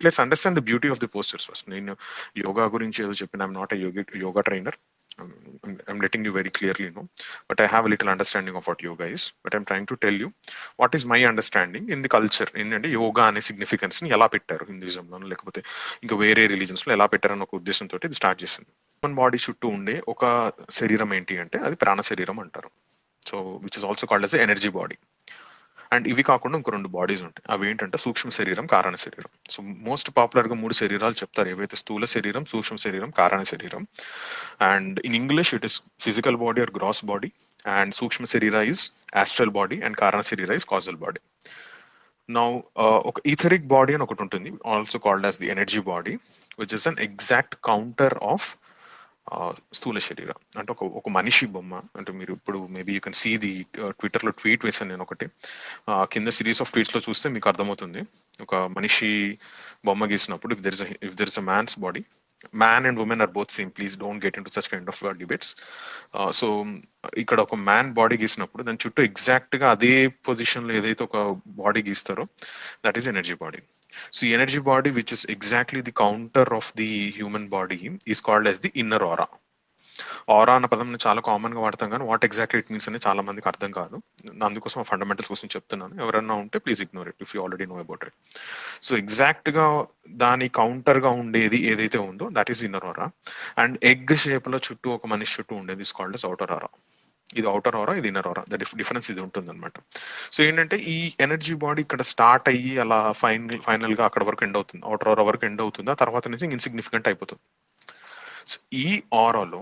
Let's understand the beauty of the posters first. నేను యోగా గురించి ఏదో చెప్పిన I'm not a yoga trainer. I'm letting you very clearly know, but I have a little understanding of what yoga is. But I'm trying to tell you what is my understanding in the culture. ఏంటంటే యోగా అనే significance ని ఎలా పెట్టారు హిందూయిజంలో, లేకపోతే ఇంకా వేరే religions లో ఎలా పెట్టారని ఒక ఉద్దేశంతో ఇది స్టార్ట్ చేసింది. హ్యూమన్ బాడీ చుట్టూ ఉండే ఒక శరీరం ఏంటి అంటే అది ప్రాణ శరీరం అంటారు. So which is also called as energy body. And ఇవి కాకుండా ఇంకో రెండు బాడీస్ ఉంటాయి. అవి ఏంటంటే సూక్ష్మ శరీరం, కారణ శరీరం. సో మోస్ట్ పాపులర్ గా మూడు శరీరాలు చెప్తారు, ఏవైతే స్థూల శరీరం, సూక్ష్మ శరీరం, కారణ శరీరం. And in English it is physical body or gross body, and సూక్ష్మ శరీర ఇస్ ఆస్ట్రల్ బాడీ, అండ్ కారణ శరీర ఇస్ కాజల్ బాడీ. నౌ ఒక ఈథరిక్ బాడీ అని ఒకటి ఉంటుంది, also called as the energy body, which is an exact counter of స్థూల శరీరం. అంటే ఒక ఒక మనిషి బొమ్మ, అంటే మీరు ఇప్పుడు maybe you can see the Twitter లో ట్వీట్ వేసాను నేను ఒకటి. కింద సిరీస్ ఆఫ్ ట్వీట్స్ లో చూస్తే మీకు అర్థమవుతుంది. ఒక మనిషి బొమ్మ గీసినప్పుడు if there is a man's body, man and woman are both same, please don't get into such kind of debates. So ఇక్కడ ఒక మ్యాన్ బాడీ గీసినప్పుడు దాని చుట్టూ ఎగ్జాక్ట్ గా అదే పొజిషన్ లో ఏదైతే ఒక బాడీ గీస్తారో that is energy body. So energy body which is exactly the counter of the human body is called as the inner aura. Aura అన్న పదం చాలా కామన్ గా వాడతాం, కానీ వాట్ ఎగ్జాక్ట్లీ ఇట్ మీన్స్ అని చాలా మందికి అర్థం కాదు. అందుకోసం ఫండమెంటల్స్ కోసం చెప్తున్నాను. ఎవరన్నా ఉంటే please ignore it if you already no about it. So exact గా దాని కౌంటర్ గా ఉండేది ఏదైతే ఉందో that is inner aura. And egg shape లో చుట్టూ ఒక మనిషి చుట్టూ ఉండేది ఇస్ కాల్డ్ అవుటర్ ఆరా. ఇది అవుటర్ ఆరా, ఇది ఇన్నర్ ఆరా. డిఫరెన్స్ ఇది ఉంటుంది అనమాట. సో ఏంటంటే ఈ ఎనర్జీ బాడీ ఇక్కడ స్టార్ట్ అయ్యి అలా ఫైనల్ గా అక్కడ వరకు ఎండ్ అవుతుంది, అవుటర్ ఆరా వరకు ఎండ్ అవుతుంది. ఆ తర్వాత నుంచి ఇన్సిగ్నిఫికెంట్ అయిపోతుంది. సో ఈ ఆరాలో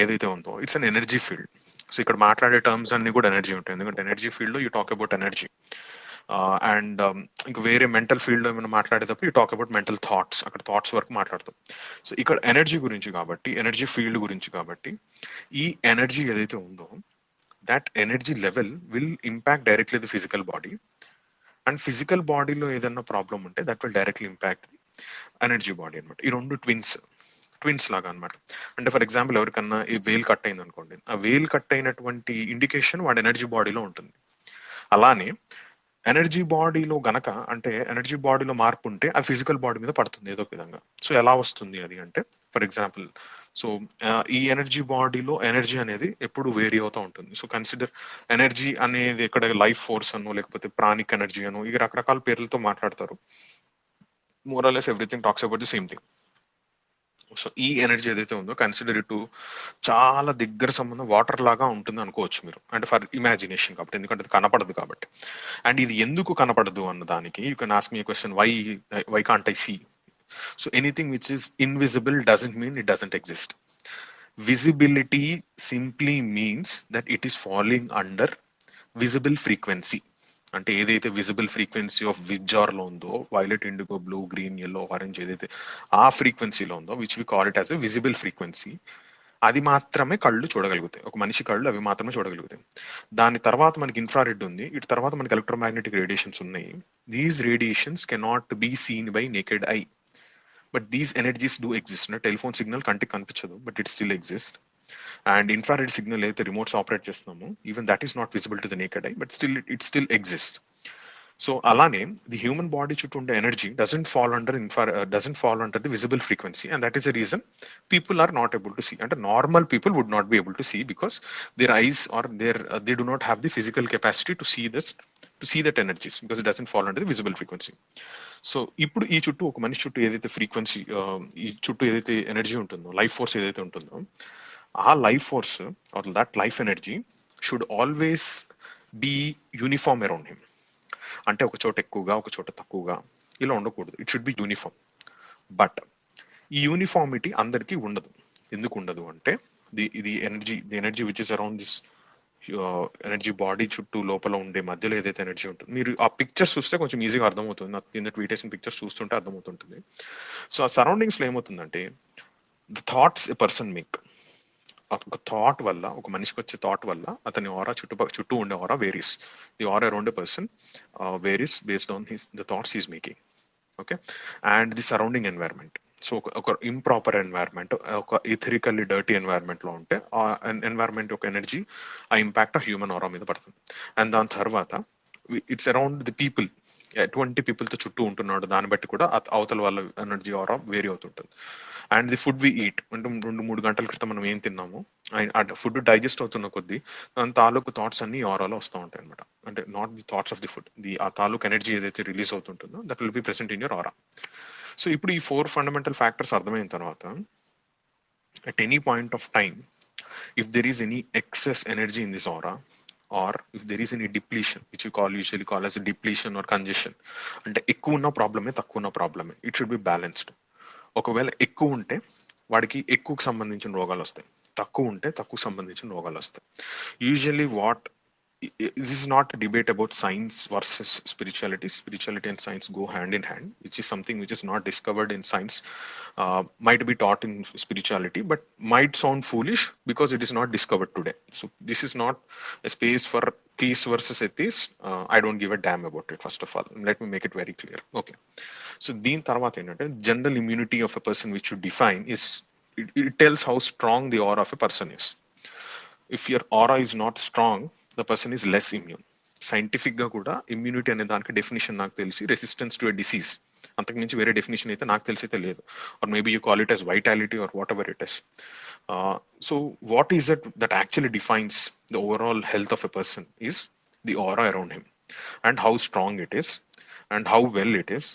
ఏదైతే ఉందో it's an energy field. So ఇక్కడ మాట్లాడే టర్మ్స్ అన్ని కూడా ఎనర్జీ ఉంటాయి, ఎందుకంటే ఎనర్జీ ఫీల్డ్ లో you talk about energy. And ఇంకా వేరే మెంటల్ ఫీల్డ్ లో ఏమైనా మాట్లాడేటప్పుడు you talk about mental thoughts, అక్కడ థాట్స్ వరకు మాట్లాడతాం. సో ఇక్కడ ఎనర్జీ గురించి కాబట్టి, ఎనర్జీ ఫీల్డ్ గురించి కాబట్టి, ఈ ఎనర్జీ ఏదైతే ఉందో that energy level will impact directly the physical body. And physical బాడీలో ఏదైనా ప్రాబ్లం ఉంటే that will directly impact the energy body అనమాట. ఈ రెండు ట్విన్స్ లాగా అనమాట. అంటే ఫర్ ఎగ్జాంపుల్ ఎవరికన్నా ఈ వేల్ కట్ అయింది అనుకోండి, ఆ వేల్ కట్ అయినటువంటి ఇండికేషన్ వాడి ఎనర్జీ బాడీలో ఉంటుంది. అలానే ఎనర్జీ బాడీలో గనక, అంటే ఎనర్జీ బాడీలో మార్పు ఉంటే అది ఫిజికల్ బాడీ మీద పడుతుంది ఏదో ఒక విధంగా. సో ఎలా వస్తుంది అది అంటే, ఫర్ ఎగ్జాంపుల్ సో ఈ ఎనర్జీ బాడీలో ఎనర్జీ అనేది ఎప్పుడు వేరీ అవుతూ ఉంటుంది. సో కన్సిడర్ ఎనర్జీ అనేది ఇక్కడ లైఫ్ ఫోర్స్ అనో, లేకపోతే ప్రాణిక్ ఎనర్జీ అనో, ఇవి రకరకాల పేర్లతో మాట్లాడతారు. Morals everything talks about the same thing. So ఈ ఎనర్జీ ఏదైతే ఉందో కన్సిడర్ ఇటు చాలా దగ్గర సంబంధం వాటర్ లాగా ఉంటుంది అనుకోవచ్చు మీరు, అంటే ఫర్ ఇమాజినేషన్ కాబట్టి, ఎందుకంటే అది కనపడదు కాబట్టి. అండ్ ఇది ఎందుకు కనపడదు అన్న దానికి you can ask me question, why can't I see. So anything which is invisible doesn't mean it doesn't exist. Visibility simply means that it is following under visible frequency. అంటే ఏదైతే విజిబుల్ ఫ్రీక్వెన్సీ ఆఫ్ విడ్జార్ లో ఉందో, violet, indigo, blue, green, yellow, orange ఏదైతే ఆ ఫ్రీక్వెన్సీలో ఉందో, which we call it as a visible frequency, అది మాత్రమే కళ్ళు చూడగలుగుతాయి. ఒక మనిషి కళ్ళు అవి మాత్రమే చూడగలుగుతాయి. దాని తర్వాత మనకి ఇన్ఫ్రారెడ్ ఉంది, ఇటు తర్వాత మనకి ఎలక్ట్రోమాగ్నెటిక్ రేడియేషన్స్ ఉన్నాయి. These radiations cannot be seen by naked eye, but these energies do exist. Telephone signal కంటికి కనిపించదు, but it still exist. And infrared signal అయితే రిమోట్స్ ఆపరేట్ చేస్తున్నాము, even that is not visible to the naked eye, but it still exist. So అలానే the human body చుట్టూ ఉండే energy doesn't fall under the visible frequency, and that is the reason people are not able to see. అంటే normal people would not be able to see because their eyes or they do not have the physical capacity to see that energies, because it doesn't fall under the visible frequency. So ఇప్పుడు ఈ చుట్టూ ఒక మనిషి చుట్టూ ఏదైతే frequency, ఈ చుట్టూ ఏదైతే ఎనర్జీ ఉంటుందో, లైఫ్ ఫోర్స్ ఏదైతే ఉంటుందో, ఆ life force or that life energy should always be uniform around him. అంటే ఒక చోట ఎక్కువగా, ఒక చోట తక్కువగా ఇలా ఉండకూడదు. It should be uniform. But ఈ యూనిఫార్మిటీ అందరికీ ఉండదు. ఎందుకు ఉండదు అంటే, the energy which is around this energy body చుట్టూ లోపల ఉండే మధ్యలో ఏదైతే ఎనర్జీ ఉంటుంది, మీరు ఆ పిక్చర్స్ చూస్తే కొంచెం ఈజీగా అర్థమవుతుంది. నాకు కింద ట్వీట్ చేసిన పిక్చర్స్ చూస్తుంటే అర్థమవుతుంటుంది. సో ఆ సరౌండింగ్స్ లో ఏమవుతుందంటే, the thoughts a person make, ఒక థాట్ వల్ల, ఒక మనిషికి వచ్చే థాట్ వల్ల అతని ఆరా చుట్టూ ఉండే aura varies. The aura around a person varies based on the thoughts he's making. Okay. And the surrounding environment. So ఒక ఇంప్రాపర్ ఎన్వైర్న్మెంట్, ఒక ఇథరికల్లీ డర్టీ ఎన్వైర్న్మెంట్ లో ఉంటే ఆ ఎన్వైర్న్మెంట్ యొక్క ఎనర్జీ, ఆ ఇంపాక్ట్ ఆ హ్యూమన్ ఆరా మీద పడుతుంది. అండ్ దాని తర్వాత ఇట్స్ అరౌండ్ ది పీపుల్. ఎటువంటి పీపుల్తో చుట్టూ ఉంటున్నాడు దాన్ని బట్టి కూడా అవతల వాళ్ళ ఎనర్జీ ఆరా వేరీ అవుతుంటుంది. And the food we eat అంటే 2-3 గంటల క్రితం మనం ఏం తిన్నాము ఫుడ్ డైజెస్ట్ అవుతున్న కొద్దీ దాని తాలూకు థాట్స్ అన్ని ఆరాలో వస్తూ ఉంటాయి అనమాట. అంటే not the thoughts of the food, ఆ తాలూకు ఎనర్జీ ఏదైతే రిలీజ్ అవుతుంటుందో that will be present in your aura. So ఇప్పుడు ఈ 4 ఫండమెంటల్ ఫ్యాక్టర్స్ అర్థమైన తర్వాత at any point of time, if there is any excess energy in this aura, or if there is any depletion, which we usually call as a depletion or congestion, అంటే ఎక్కువ ఉన్న ప్రాబ్లమే తక్కువ ఉన్న ప్రాబ్లమే, it should B balanced. ఒకవేళ ఎక్కువ ఉంటే వాడికి ఎక్కువకు సంబంధించిన రోగాలు వస్తాయి, తక్కువ ఉంటే తక్కువ సంబంధించిన రోగాలు వస్తాయి. Usually this is not a debate about science versus spirituality. Spirituality and science go hand in hand, which is something which is not discovered in science, might be taught in spirituality, but might sound foolish because it is not discovered today. So this is not a space for theists versus atheists. I don't give a damn about it, first of all. Let me make it very clear. Okay. So దీని తర్వాత ఏంటంటే general immunity of a person which you define is, it tells how strong the aura of a person is. If your aura is not strong, the person is less immune. Scientific గా కూడా immunity అనే దానికి definition నాకు తెలిసి resistance to a disease, అంతకు మించి వేరే definition అయితే నాకు తెలిసి అయితే లేదు. Or maybe you call it as vitality or whatever it is. So what is it that actually defines the overall health of a person is the aura around him, and how strong it is, and how well it is,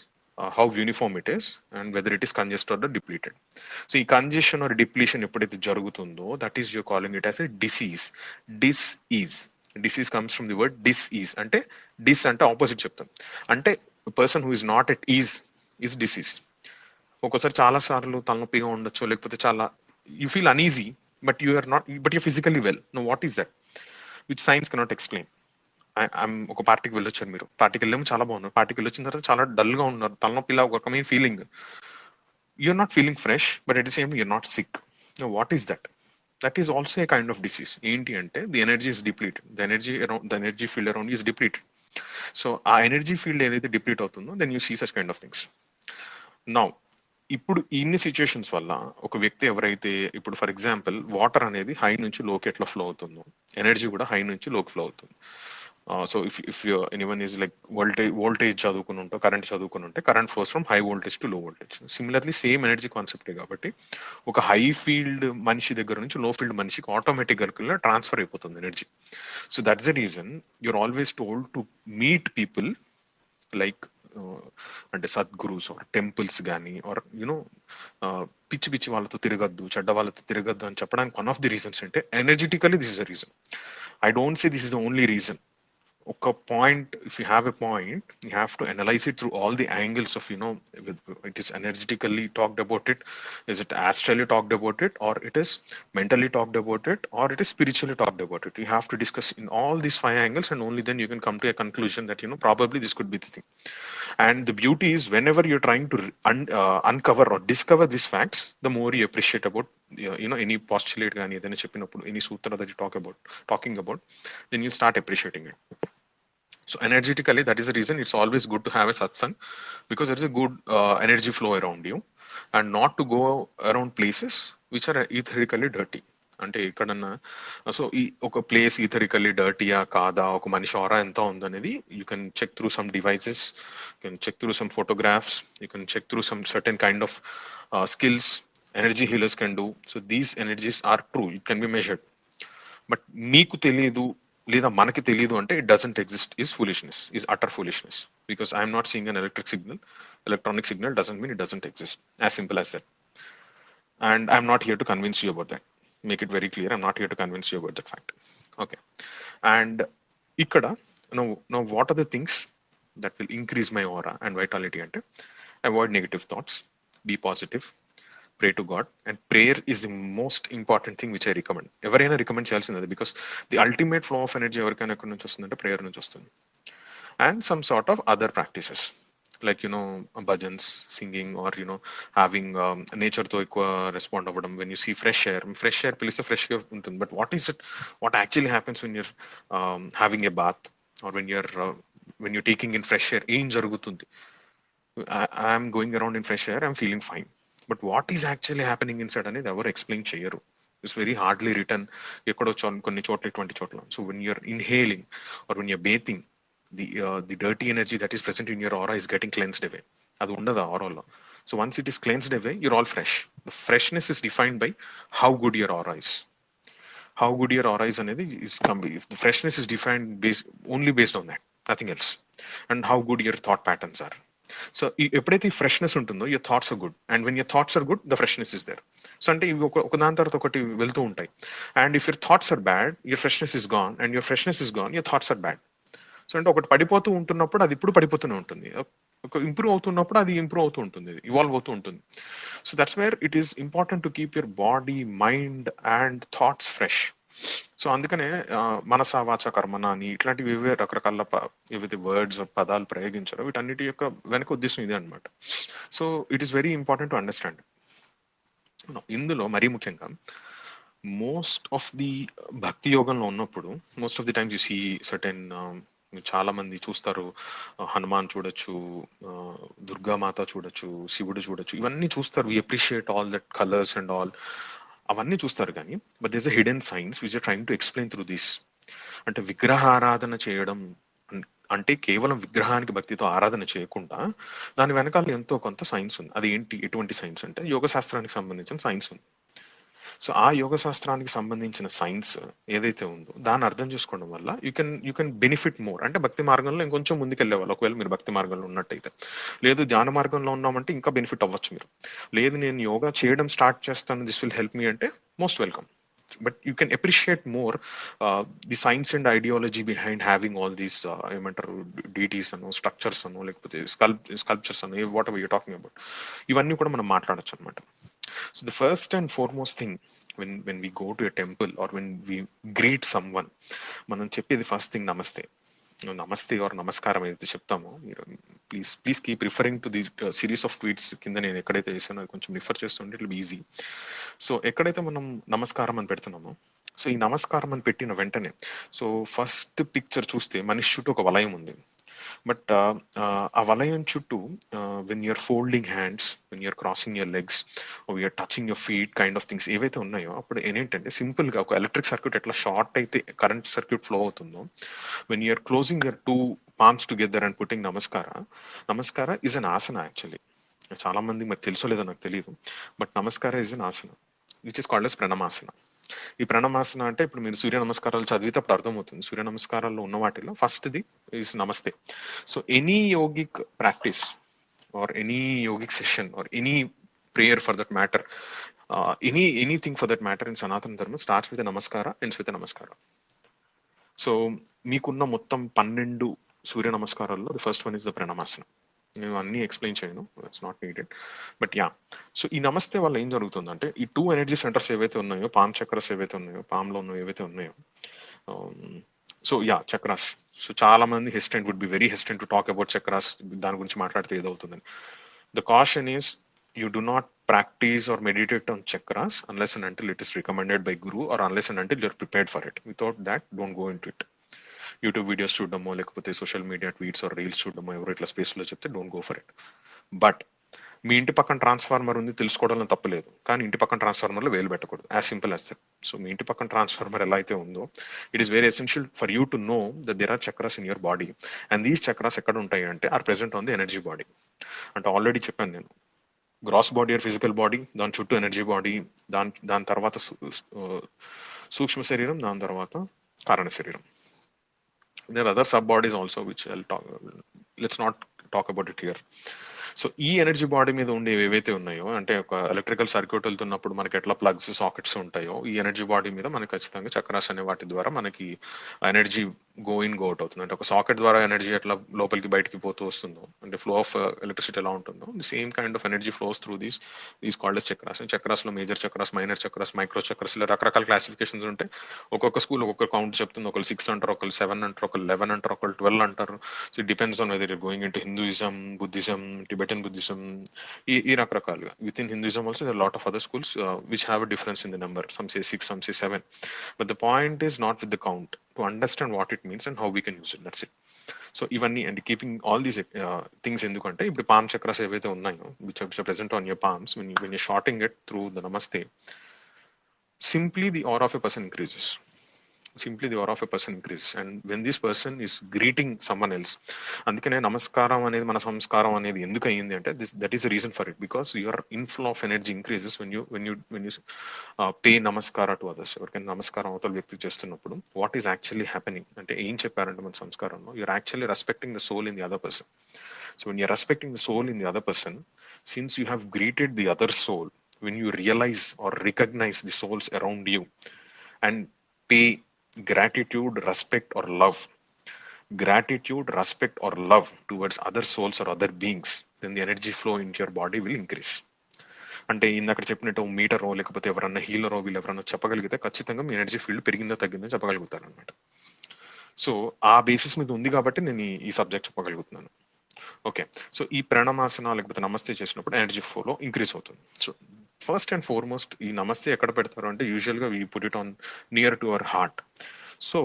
how uniform it is, and whether it is congested or depleted. So ఈ congestion or depletion ఎప్పుడైతే జరుగుతుందో that is you calling it as a disease. Disease comes from the word disease. అంటే dis అంటే opposite చెప్తాం, అంటే person who is not at ease disease. ఒక్కోసారి చాలా సార్లు తలనొప్పిగా ఉండొచ్చు, లేకపోతే చాలా you feel uneasy, but you are not, but you physically well. No, what is that which science cannot explain. ఒక పార్టీకి వెళ్ళొచ్చారు, మీరు పార్టీకి వెళ్ళాము, చాలా బాగున్నారు. పార్టీకి వెళ్ళొచ్చిన తర్వాత చాలా డల్ గా ఉన్నారు, తలనొప్పిలా ఒక రకమైన feeling. You're not feeling fresh, but at the same time you're not sick. Now what is that? That is also a kind of disease. ఏంటి అంటే the energy is depleted, the energy field around you is depleted. So ఆ energy field ఏదైతే deplete అవుతుందో then you see such kind of things. Now ఇప్పుడు ఇన్ని situations వల్ల ఒక వ్యక్తి ఎవరైతే, ఇప్పుడు ఫర్ ఎగ్జాంపుల్ వాటర్ అనేది హై నుంచి లోకి ఎట్లా ఫ్లో అవుతుందో, ఎనర్జీ కూడా హై నుంచి లోకి ఫ్లో అవుతుంది. So if anyone is like voltage చదువుకుని ఉంటే, కరెంట్ చదువుకుని ఉంటే, current flows from high voltage to low voltage. Similarly same energy కాన్సెప్టే కాబట్టి ఒక హై ఫీల్డ్ మనిషి దగ్గర నుంచి లో ఫీల్డ్ మనిషికి ఆటోమేటిక్గా ట్రాన్స్ఫర్ అయిపోతుంది energy. So that's the reason you're always told to meet people like అంటే సద్గురుస్ ఆర్ టెంపుల్స్ కానీ, ఆర్ యునో పిచ్చి పిచ్చి వాళ్ళతో తిరగద్దు, చెడ్డ వాళ్ళతో తిరగద్దు అని చెప్పడానికి వన్ ఆఫ్ ది రీజన్స్ అంటే energetically this is the reason. I don't say this is the only reason. ఒక point, if you have a point, you have to analyse it through all the angles of it is energetically talked about it, is it astrally talked about it, or it is mentally talked about it, or it is spiritually talked about it. You have to discuss in all these 5 angles, and only then you can come to a conclusion that probably this could be the thing. And the beauty is whenever you're trying to uncover or discover these facts, the more you appreciate about any postulate gaani edaina cheppinappudu, any sutra that you talking about, then you start appreciating it. So energetically, that is the reason it's always good to have a satsang, because there's a good energy flow around you, and not to go around places which are etherically dirty. అంటే ఎక్కడన్నా, so ఈ ఒక place ఈథరికల్లీ డర్టీయా కాదా, ఒక మనిషి aura ఎంత ఉందనేది you can check through some devices, you can check through some photographs, you can check through some certain kind of skills energy healers can do. So these energies are true, it can be measured. But మీకు తెలియదు లేదా మనకి తెలియదు అంటే it doesn't exist is foolishness, is utter foolishness. Because I'm not seeing an electronic signal doesn't mean it doesn't exist. As simple as that. And I'm not here to convince you about that. Make it very clear, I'm not here to convince you about that fact. Okay. And ఇక్కడ now what are the things that will increase my aura and vitality అంటే avoid negative thoughts, be positive, pray to God, and prayer is the most important thing which I recommend. ఎవరైనా recommend చేయాల్సింది, because the ultimate flow of energy ఎవరికైనా ఎక్కడి నుంచి వస్తుందంటే prayer నుంచి వస్తుంది. And some sort of other practices like bhajans, singing, or having నేచర్తో ఎక్కువ రెస్పాండ్ అవ్వడం. When you see fresh air పిలిస్తే ఫ్రెష్గా ఉంటుంది. But what actually happens when you're having a bath, or when you're taking in fresh air, ఏం జరుగుతుంది? I'm going around in fresh air, I'm feeling fine. But what is actually happening inside అనేది ఎవరు explain చేయరు. It's very hardly return ఎక్కడో కొన్ని చోట్ల, 20 చోట్ల. So when you're inhaling or when you're breathing, the dirty energy that is present in your aura is getting cleansed away. అది ఉండదు ఆరాలో. So once it is cleansed away, you're all fresh. The freshness is defined by how good your aura is. How good your aura is అనేది is the freshness is defined only based on that, nothing else. And how good your thought patterns are. So ఎప్పుడైతే ఈ freshness ఉంటుందో, your thoughts are good. And when your thoughts are good, the freshness is there. So అంటే ఇవి ఒక దాని తర్వాత ఒకటి వెళ్తూ ఉంటాయి. And if your thoughts are bad, your freshness is gone. And your freshness is gone, your thoughts are bad. So అంటే ఒకటి పడిపోతూ ఉంటున్నప్పుడు అది ఇప్పుడు పడిపోతూనే ఉంటుంది, ఒక ఇంప్రూవ్ అవుతున్నప్పుడు అది ఇంప్రూవ్ అవుతూ ఉంటుంది, ఇవాల్వ్ అవుతూ ఉంటుంది. So that's where it is important to keep your body, mind and thoughts fresh. So అందుకనే మనస వాచ కర్మన అని ఇట్లాంటివి ఏవే రకరకాల ఏవైతే వర్డ్స్ పదాలు ప్రయోగించారో వీటన్నిటి యొక్క వెనక ఉద్దేశం ఇదే అనమాట. So it is very important to understand. ఇందులో మరీ ముఖ్యంగా మోస్ట్ ఆఫ్ ది భక్తి యోగంలో ఉన్నప్పుడు, most of the times you see certain, చాలా మంది చూస్తారు, హనుమాన్ చూడొచ్చు, దుర్గామాత చూడొచ్చు, శివుడు చూడొచ్చు, ఇవన్నీ చూస్తారు. We appreciate all that colours and all, అవన్నీ చూస్తారు. కానీ but this a hidden science which are trying to explain through this. అంటే విగ్రహారాధన చేయడం అంటే కేవలం విగ్రహానికి భక్తితో ఆరాధన చేయకుండా దాని వెనకాల ఎంతో కొంత సైన్స్ ఉంది. అది ఏంటి, ఎటువంటి సైన్స్ అంటే యోగ శాస్త్రానికి సంబంధించిన సైన్స్ ఉంది. సో ఆ యోగ శాస్త్రానికి సంబంధించిన సైన్స్ ఏదైతే ఉందో దాన్ని అర్థం చేసుకోవడం వల్ల యూ కెన్ బెనిఫిట్ మోర్. అంటే భక్తి మార్గంలో ఇంకొంచెం ముందుకెళ్లే వాళ్ళు, ఒకవేళ మీరు భక్తి మార్గంలో ఉన్నట్టయితే. లేదు ధ్యాన మార్గంలో ఉన్నామంటే ఇంకా బెనిఫిట్ అవ్వచ్చు మీరు. లేదు నేను యోగా చేయడం స్టార్ట్ చేస్తాను, దిస్ విల్ హెల్ప్ మీ అంటే most welcome. But you can appreciate more the science and ideology behind having all these ఏమంటారు డీటీస్ అను, స్ట్రక్చర్స్ అను, లేకపోతే sculptures Anu, what ever you talking about, ఇవన్నీ కూడా మనం మాట్లాడచ్చు అనమాట. So the first and foremost thing when we go to a temple or when we greet someone, మనం చెప్పేది first thing నమస్తే. నమస్తే ఆర్ నమస్కారం ఏదైతే చెప్తామో, మీరు please keep referring to the series of tweets కింద నేను ఎక్కడైతే చేసానో అది కొంచెం రిఫర్ చేస్తుంటే ఇట్ ఈజీ. సో ఎక్కడైతే మనం నమస్కారం అని పెడుతున్నామో, సో ఈ నమస్కారం అని పెట్టిన వెంటనే, సో ఫస్ట్ పిక్చర్ చూస్తే మనిషి చుట్టూ ఒక వలయం ఉంది. బట్ ఆ వలయం చుట్టూ when you're folding hands, when you're crossing your legs, you're touching your feet kind of things ఏవైతే ఉన్నాయో, అప్పుడు ఏంటంటే సింపుల్ గా ఒక ఎలక్ట్రిక్ సర్క్యూట్ ఎట్లా షార్ట్ అయితే కరెంట్ సర్క్యూట్ ఫ్లో అవుతుందో, when you're closing your two palms together and putting namaskara is an asana actually. చాలా మంది మరి తెలుసో లేదో నాకు తెలియదు, but namaskara is an asana which is called as Pranamasana. ఈ ప్రణమాసన అంటే ఇప్పుడు మీరు సూర్య నమస్కారాలు చదివితే అప్పుడు అర్థమవుతుంది. సూర్య నమస్కారాల్లో ఉన్న వాటిలో first the is namaste. So any yogic practice or any yogic session or any prayer for that matter, anything for that matter in Sanatana Dharma starts with namaskara, ends with namaskara. So మీకున్న మొత్తం 12 సూర్య నమస్కారాల్లో the first one is the Pranamasana. నేను అన్ని explain చేయను, it's not needed, but yeah. So ఈ నమస్తే వల్ల ఏం జరుగుతుందంటే, ఈ 2 ఎనర్జీ సెంటర్స్ ఏవైతే ఉన్నాయో, పామ్ చక్రస్ ఏవైతే ఉన్నాయో, పామ్లో ఉన్నాయో ఏవైతే ఉన్నాయో, సో యా చక్రాస్. సో చాలా మంది hesitant would be very hesitant to talk about chakras, దాని గురించి మాట్లాడితే ఏదవుతుందని. The caution is you do not practice or meditate on chakras unless and until it is recommended by guru, or unless and until you're prepared for it. Without that, don't go into it. YouTube videos చూడడమో, లేకపోతే social media tweets or reels చూడడమో, ఎవరు ఇట్లా స్పేస్లో చెప్తే don't go for it. But మీ ఇంటి పక్కన ట్రాన్స్ఫార్మర్ ఉంది తెలుసుకోవడంలో తప్పలేదు, కానీ ఇంటి పక్కన ట్రాన్స్ఫార్మర్లో వేలు పెట్టకూడదు, as simple as that. So మీ ఇంటి పక్కన ట్రాన్స్ఫార్మర్ ఎలా అయితే ఉందో, it is very essential for you to know that there are chakras in your body. And these chakras ఎక్కడ ఉంటాయి అంటే are present on the energy body. అంటే ఆల్రెడీ చెప్పాను నేను, gross body or physical body, దాని చుట్టూ ఎనర్జీ బాడీ, దాని తర్వాత సూక్ష్మ శరీరం, దాని తర్వాత కారణ శరీరం. There are other sub bodies also which I'll talk, let's not talk about it here. So ఈ ఎనర్జీ బాడీ మీద ఉండే ఏవైతే ఉన్నాయో, అంటే ఒక ఎలక్ట్రికల్ సర్క్యూట్ వెళ్తున్నప్పుడు మనకి ఎట్లా ప్లగ్స్ సాకెట్స్ ఉంటాయో, ఈ ఎనర్జీ బాడీ మీద మనకి ఖచ్చితంగా చక్రాస్ అనే వాటి ద్వారా మనకి energy go in go out అవుతుంది. అంటే ఒక సాకెట్ ద్వారా ఎనర్జీ ఎట్లా లోపలికి బయటికి పోతూ వస్తుందో, అంటే ఫ్లో ఆఫ్ ఎలక్ట్రిసిటీ ఎలా ఉంటుందో, the same kind of energy flows through these called chakras. Chakras లో major chakras, minor chakras, micro chakras, ఇలా రకరకాల క్లాసిఫికేషన్స్ ఉంటాయి. ఒక్కొక్క స్కూల్ ఒక్కొక్క కౌంట్ చెప్తుంది. ఒకళ్ళు 6 అంటారు, ఒకళ్ళు 7 అంటారు, ఒకళ్ళు 11 అంటారు, ఒకళ్ళు 12 అంటారు. So it depends on whether you're going into Hinduism, Buddhism, Tibetan Buddhism, ఈ రకరకాలుగా. Within Hinduism also there are a lot of other schools which have a difference in the number. Some say 6, some say 7. But the point is not with the count. To understand what it means and how we can use it. That's it. So ఇవన్నీ and keeping all these things ఎందుకంటే, ఇప్పుడు palm chakras ఏవైతే ఉన్నాయో which are present on your palms, when you're shorting it through the namaste, simply the aura of a person increases. Simply the aura of a person increase. And when this person is greeting someone else, అందుకనే నమస్కారం అనేది మన సంస్కారం అనేది ఎందుకు అయ్యింది అంటే that is the reason for it, because your inflow of energy increases when you pay నమస్కార టు అదర్స్. ఎవరికైనా నమస్కారం అవతల వ్యక్తి చేస్తున్నప్పుడు వాట్ ఈస్ యాక్చువల్లీ హ్యాపెనింగ్ అంటే ఏం చెప్పారంటే మన సంస్కారంలో, you're actually respecting the soul in the other person. So when you're respecting the soul in the other person, since you have greeted the other soul, when you realize or recognize the souls around you and pay gratitude, respect or love, gratitude, respect or love towards other souls or other beings, then the energy flow into your body will increase. అంటే ఇందాక చెప్పినట్టు మీటరో లేకపోతే ఎవరన్నా హీలరో వీళ్ళు ఎవరన్నా చెప్పగలిగితే ఖచ్చితంగా మీ energy field పెరిగిందో తగ్గిందో చెప్పగలుగుతారు అనమాట. సో ఆ బేసిస్ మీద ఉంది కాబట్టి నేను ఈ సబ్జెక్ట్ చెప్పగలుగుతున్నాను. ఓకే, సో ఈ ప్రణామాసన లేకపోతే నమస్తే చేసినప్పుడు ఎనర్జీ ఫ్లో ఇంక్రీజ్ అవుతుంది. సో ఫస్ట్ అండ్ ఫార్మోస్ట్ ఈ నమస్తే ఎక్కడ పెడతారు అంటే యూజువల్గా we put it on near to our heart. So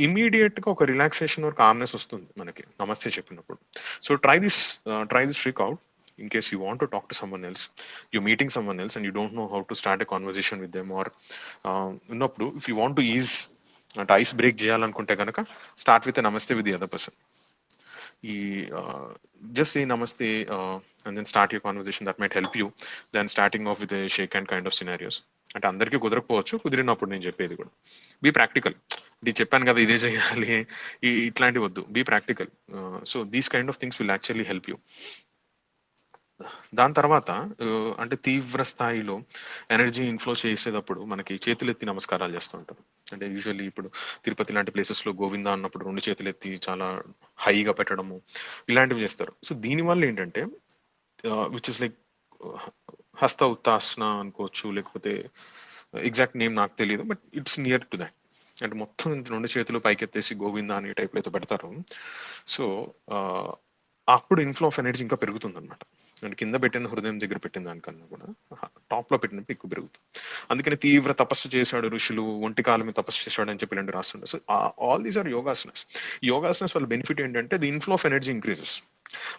ఇమీడియట్గా ఒక రిలాక్సేషన్ ఆర్ కామ్నెస్ వస్తుంది మనకి నమస్తే చెప్పినప్పుడు. So try this trick out in case you want to talk to someone else, you're meeting someone else and you don't know how to start a conversation with them, or ఉన్నప్పుడు if you want to ease అంటే ice break చేయాలనుకుంటే కనుక start with నమస్తే with the other person. ఈ just say namaste and then start your conversation. That might help you than starting off with a shake hand kind of scenarios. అంటే అందరికీ కుదరకపోవచ్చు, కుదిరినప్పుడు నేను చెప్పేది కూడా బీ ప్రాక్టికల్. ఇది చెప్పాను కదా ఇదే చేయాలి ఇట్లాంటివి వద్దు, be practical. So these kind of things will actually help you. దాని తర్వాత అంటే తీవ్ర స్థాయిలో ఎనర్జీ ఇన్ఫ్లో చేసేటప్పుడు మనకి చేతులెత్తి నమస్కారాలు చేస్తూ ఉంటారు. అంటే యూజువల్లీ ఇప్పుడు తిరుపతి లాంటి ప్లేసెస్లో గోవింద అన్నప్పుడు రెండు చేతులెత్తి చాలా హైగా పెట్టడము ఇలాంటివి చేస్తారు. సో దీనివల్ల ఏంటంటే విచ్ ఇస్ లైక్ హస్త ఉత్తాసన అనుకోవచ్చు, లేకపోతే ఎగ్జాక్ట్ నేమ్ నాకు తెలియదు, but it's near to that. అంటే మొత్తం రెండు చేతులు పైకెత్తేసి గోవింద అనే టైప్లో అయితే పెడతారు. సో అప్పుడు ఇన్ఫ్లో ఆఫ్ ఎనర్జీ ఇంకా పెరుగుతుంది అనమాట. అండ్ కింద పెట్టిన హృదయం దగ్గర పెట్టిన దానికన్నా కూడా టాప్ లో పెట్టినప్పుడు ఎక్కువ పెరుగుతుంది. అందుకని తీవ్ర తపస్సు చేశాడు ఋషులు, ఒంటి కాలం మీద తపస్సు చేశాడు అని చెప్పి ఇలాంటి రాస్తుండే. So all these are yogasanas. Yogasanas వాళ్ళ బెనిఫిట్ ఏంటంటే the inflow of energy increases.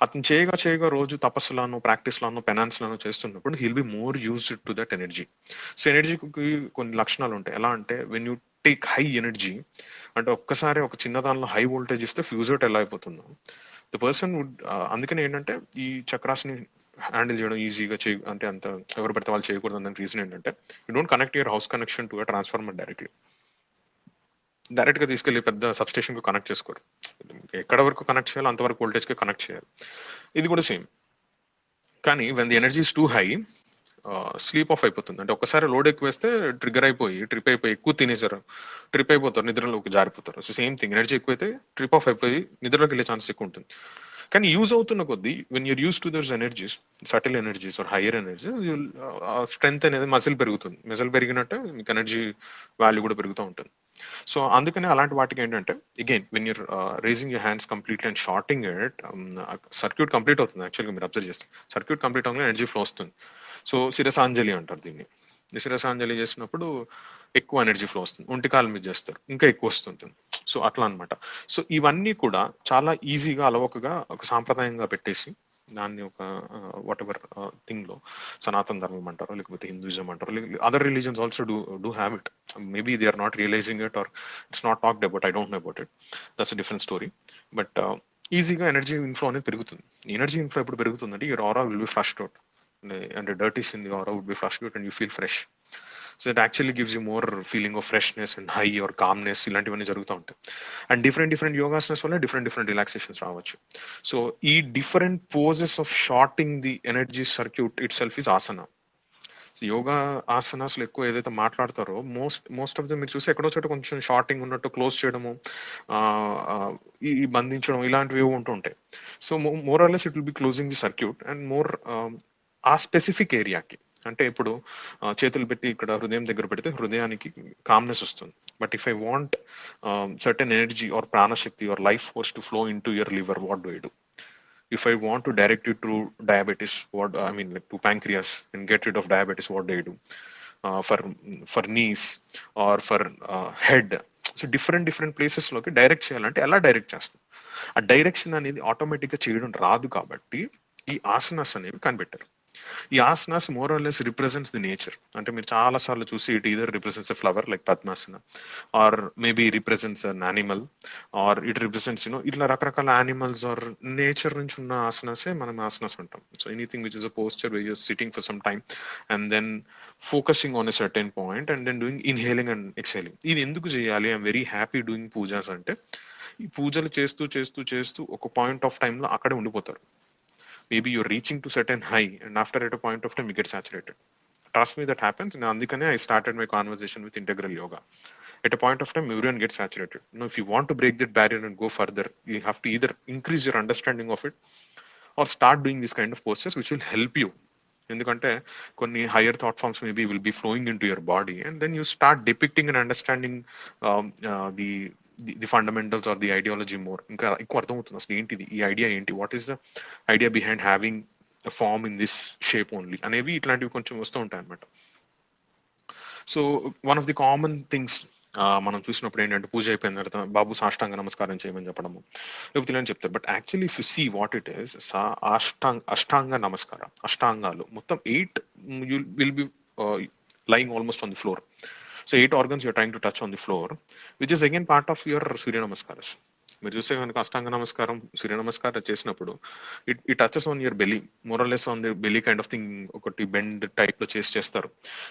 అతను చేయగా రోజు తపస్సులను ప్రాక్టీస్లను పెనాన్స్లను చేస్తున్నప్పుడు he'll be more used to that energy. So ఎనర్జీకి కొన్ని లక్షణాలు ఉంటాయి. ఎలా అంటే when you take high energy, అంటే ఒక్కసారి ఒక చిన్న దానిలో హై వోల్టేజ్ ఇస్తే ఫ్యూజ్ అవుట్ ఎలా అయిపోతుందో ద పర్సన్ వుడ్. అందుకని ఏంటంటే ఈ చక్రాస్ని హ్యాండిల్ చేయడం ఈజీగా అంటే అంత ఎవరు పడితే వాళ్ళు చేయకూడదు అన్న రీజన్ ఏంటంటే you don't connect your house connection to transformer direct గా తీసుకెళ్లి పెద్ద సబ్స్టేషన్ కు కనెక్ట్ చేసుకోరు. ఎక్కడ వరకు కనెక్ట్ చేయాలో అంతవరకు వోల్టేజ్ కి కనెక్ట్ చేయాలి. ఇది కూడా సేమ్. కానీ when the energy is two high, sleep of అయిపోతుంది. అంటే ఒకసారి లోడ్ ఎక్కువ వేస్తే ట్రిగర్ అయిపోయి ట్రిప్ అయిపోయి ఎక్కువ తినేసారు, ట్రిప్ అయిపోతారు, నిద్రలోకి జారిపోతారు. సో సేమ్ థింగ్, ఎనర్జీ ఎక్కువైతే ట్రిప్ ఆఫ్ అయిపోయి నిద్రలోకి వెళ్ళే ఛాన్స్ ఎక్కువ ఉంటుంది. కానీ యూజ్ అవుతున్న కొద్దీ when you're used to those energies, subtle energies or higher energies, strength అనేది మజిల్ పెరుగుతుంది. మజిల్ పెరిగినట్టే మీకు ఎనర్జీ వాల్యూ కూడా పెరుగుతూ ఉంటుంది. సో అందుకని అలాంటి వాటికి ఏంటంటే again when you're raising your hands completely and shorting it, circuit complete అవుతుంది. యాక్చువల్గా మీరు అబ్జర్వ్ చేస్తే సర్క్యూట్ కంప్లీట్ అవగానే ఎనర్జీ ఫ్లో వస్తుంది. సో శిరసాంజలి అంటారు దీన్ని. శిరసాంజలి చేసినప్పుడు ఎక్కువ ఎనర్జీ ఫ్లో వస్తుంది. ఒంటికాల మీద చేస్తారు ఇంకా ఎక్కువ వస్తుంటుంది. సో అట్లా అనమాట. సో ఇవన్నీ కూడా చాలా ఈజీగా అలవకగా ఒక సాంప్రదాయంగా పెట్టేసి దాన్ని ఒక వాట్ ఎవర్ థింగ్ లో సనాతన ధర్మం అంటారో లేకపోతే హిందూయిజం అంటారో, other religions also do have it. Maybe they are not realising it or it's not talked about, I don't know about it, that's a different story. But ఈజీగా energy inflow అనేది పెరుగుతుంది. Energy inflow ఎప్పుడు పెరుగుతుందంటే your aura will be flushed out and the dirties in the aura would be flushed out and you feel fresh. So it actually gives you more feeling of freshness and high or calmness ఇలాంటివన్నీ జరుగుతూ ఉంటాయి. And different yogasanas వల్ల different relaxations రావచ్చు. So ఈ different poses of shorting the energy circuit itself is asana. So yoga ఆసనాస్లో ఎక్కువ ఏదైతే మాట్లాడతారో మోస్ట్ ఆఫ్ ద మీరు చూసి ఎక్కడో చోట కొంచెం షార్టింగ్ ఉన్నట్టు క్లోజ్ చేయడము, ఈ బంధించడం ఇలాంటివి ఉంటూ ఉంటాయి. So more or less it will be closing the circuit and more ఆ స్పెసిఫిక్ ఏరియాకి. అంటే ఇప్పుడు చేతులు పెట్టి ఇక్కడ హృదయం దగ్గర పెడితే హృదయానికి కామ్నెస్ వస్తుంది. But if I want certain energy or pranashakti or life force to flow into your liver, what do I do? If I want to direct you to diabetes, what I mean like to pancreas and get rid of diabetes, what do I do? For knees or for head. So different places లోకి direct చేయాలంటే ఎలా direct చేస్తాం? ఆ direction అనేది automatic గా చేయడం రాదు కాబట్టి ఈ ఆసనాస్ అనేవి కనిపెట్టారు. ఈ asanas more or less represents the nature. అంటే మీరు చాలా సార్లు చూసి it either represents a flower like Padmasana, or maybe represents an animal, or it represents ఇట్లా రకరకాల యానిమల్స్ ఆర్ నేచర్ నుంచి ఉన్న ఆసనాసే మనం ఆసనాస్ అంటాం. So anything which is a posture where you're sitting for some time and then focusing on a certain point and then doing inhaling and exhaling. ఇది ఎందుకు చేయాలి? I'm very happy doing pujas అంటే, ఈ పూజలు చేస్తూ చేస్తూ చేస్తూ ఒక పాయింట్ ఆఫ్ టైంలో అక్కడే ఉండిపోతారు. Maybe you're reaching to certain high and after at a point of time you get saturated. Trust me that happens. అందుకనే I started my conversation with integral yoga. At a point of time, everyone gets saturated. Now, if you want to break that barrier and go further, you have to either increase your understanding of it or start doing this kind of postures, which will help you. ఎందుకంటే కొన్ని higher thought forms maybe will be flowing into your body and then you start depicting and understanding the the fundamentals or the ideology more. ఇంకా ఎక్కువ అర్థమవుతుంది అసలు ఏంటిది, ఈ idea ఏంటి, what is the idea behind having form in this shape only అనేవి ఇట్లాంటివి కొంచెం వస్తూ ఉంటాయి అనమాట. So one of the common things మనం చూసినప్పుడు ఏంటంటే, పూజ అయిపోయిన తర్వాత బాబు సాష్టాంగ నమస్కారం చేయమని చెప్పడము, లేకపోతే ఇలా చెప్తారు. But actually if you see what it is, Ashtanga namaskaram, అష్టాంగాలు మొత్తం 8 you will be lying almost on the floor. So 8 organs you're trying to touch on the floor, which is again part of your Surya Namaskaras. మీరు చూస్తే కనుక అష్టాంగ నమస్కారం, సూర్య నమస్కారం చేసినప్పుడు it touches on your belly, మోరల్లెస్ on the belly kind of thing, ఒకటి bend type లో చేస్తారు.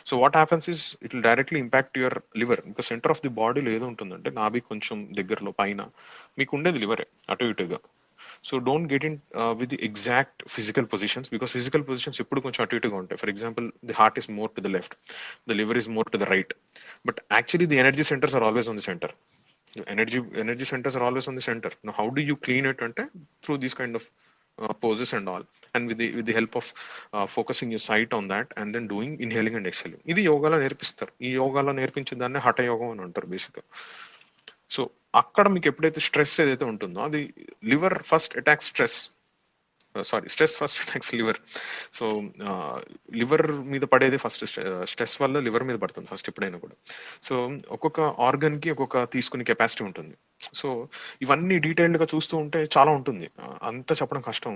So what happens is it will directly impact your liver. ఇంకా సెంటర్ ఆఫ్ ది బాడీలో ఏదో ఉంటుందంటే, నాభి కొంచెం దగ్గరలో పైన మీకు ఉండేది లివరే అటు ఇటుగా. So don't get in with the exact physical positions, because physical positions ఎప్పుడు కొంచెం అటు ఇటుగా ఉంటాయి. For example, the heart is more to the left, the liver is more to the right, but actually the energy centres are always on the centre. Energy centers are always on the center. Now how do you clean it ante through these kind of poses and all, and with the help of focusing your sight on that and then doing inhaling and exhaling. ఇది యోగాలో నేర్పిస్తారు. ఈ యోగాలో నేర్పించే దాన్ని హఠ యోగం అని అంటారు బేసిక్గా. సో అక్కడ మీకు ఎప్పుడైతే స్ట్రెస్ ఏదైతే ఉంటుందో, అది liver first attack stress stress first attacks liver. So liver మీద పడేది ఫస్ట్, స్ట్రెస్ వల్ల లివర్ మీద పడుతుంది ఫస్ట్ ఎప్పుడైనా కూడా. సో ఒక్కొక్క ఆర్గన్ కి ఒక్కొక్క తీసుకునే కెపాసిటీ ఉంటుంది. సో ఇవన్నీ డీటెయిల్డ్ గా చూస్తూ ఉంటే చాలా ఉంటుంది, అంతా చెప్పడం కష్టం.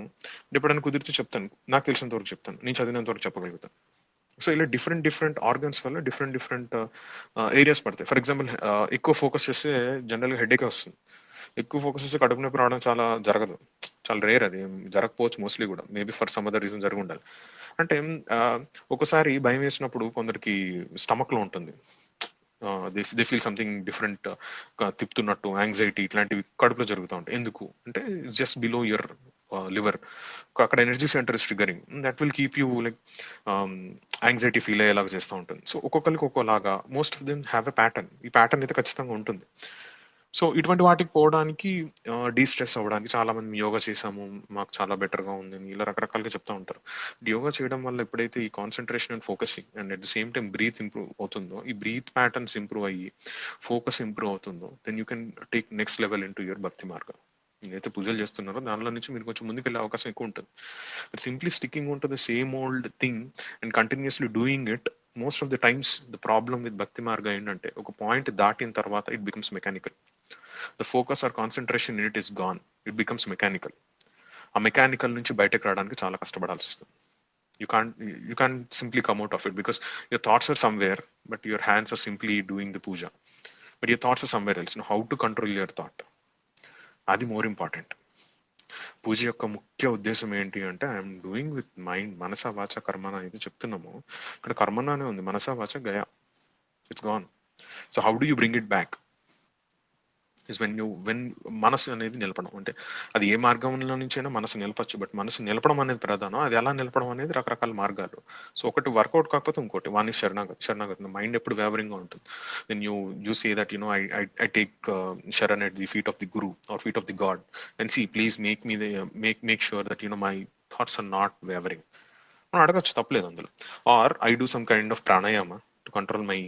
ఎప్పుడైనా కుదిరితే చెప్తాను, నాకు తెలిసినంత వరకు చెప్తాను, నేను చదివినంత వరకు చెప్పగలుగుతాను. సో ఇలా డిఫరెంట్ ఆర్గన్స్ వల్ల డిఫరెంట్ ఏరియాస్ పడతాయి. ఫర్ ఎగ్జాంపుల్, ఎక్కువ ఫోకస్ చేస్తే జనరల్గా హెడేక్ వస్తుంది. ఎక్కువ ఫోకస్ చేస్తే కడుపు నొప్పి రావడం జరగదు, చాలా రేర్. అది జరగకపోవచ్చు మోస్ట్లీ కూడా, maybe for some other reason జరిగి ఉండాలి. అంటే ఒకసారి భయం వేసినప్పుడు కొందరికి స్టమక్ లో ఉంటుంది, దే ఫీల్ సంథింగ్ డిఫరెంట్, తిప్పుతున్నట్టు, యాంగ్జైటీ ఇట్లాంటివి కడుపులో జరుగుతూ ఉంటాయి. ఎందుకు అంటే జస్ట్ బిలో యువర్ లివర్, అక్కడ energy centre is triggering, that will keep you like anxiety feel అయ్యేలాగా చేస్తూ ఉంటుంది. సో ఒక్కొక్కరికి ఒక్కోలాగా, most of them have a pattern. ఈ ప్యాటర్న్ అయితే ఖచ్చితంగా ఉంటుంది. సో ఇటువంటి వాటికి పోవడానికి, డీస్ట్రెస్ అవ్వడానికి చాలా మంది యోగా చేసాము, మాకు చాలా బెటర్గా ఉంది ఇలా రకరకాలుగా చెప్తా ఉంటారు. యోగా చేయడం వల్ల ఎప్పుడైతే ఈ concentration and focusing and at the same time breath improve అవుతుందో, ఈ బ్రీత్ ప్యాటర్న్స్ ఇంప్రూవ్ అయ్యి ఫోకస్ ఇంప్రూవ్ అవుతుందో, then you can take next level into your bhakti మార్గం. ఏదైతే పూజలు చేస్తున్నారో దానిలో నుంచి మీరు కొంచెం ముందుకెళ్ళే అవకాశం ఎక్కువ ఉంటుంది. బట్ సింప్లీ స్టిక్కింగ్ ఉంటు the same old thing and continuously doing it, most of the times the problem with భక్తి మార్గం ఏంటంటే, ఒక పాయింట్ దాటిన తర్వాత it becomes mechanical. The focus or concentration in it is gone. It becomes mechanical. ఆ mechanical నుంచి బయటకు రావడానికి చాలా కష్టపడాల్సి వస్తుంది. You can't simply come out of it because your thoughts are somewhere, but your hands are simply doing the puja. But your thoughts are somewhere else. Now, how to control your thought? అది more important. పూజ యొక్క ముఖ్య ఉద్దేశం ఏంటి అంటే, I'm doing with mind, మనస వాచ కర్మన అయితే చెప్తున్నాము. ఇక్కడ కర్మనానే ఉంది, మనస వాచ Gaya, it's gone. So how do you bring it back? Is when మనసు అనేది నిలపడం. అంటే అది ఏ మార్గంలో నుంచైనా మనసు నిలపచ్చు, బట్ మనసు నిలపడం అనేది ప్రధానం. అది ఎలా నిలపడం అనేది రకరకాల మార్గాలు. సో ఒకటి వర్కౌట్ కాకపోతే ఇంకోటి, వాణి శరణాగతి మైండ్ ఎప్పుడు వేవరింగ్ గా ఉంటుంది. Then you say that I take sharan at the feet of the guru or feet of the god and see please make sure that my thoughts are not wavering. మనం అడగచ్చు, తప్పలేదు అందులో. Or I do some kind of pranayama to control my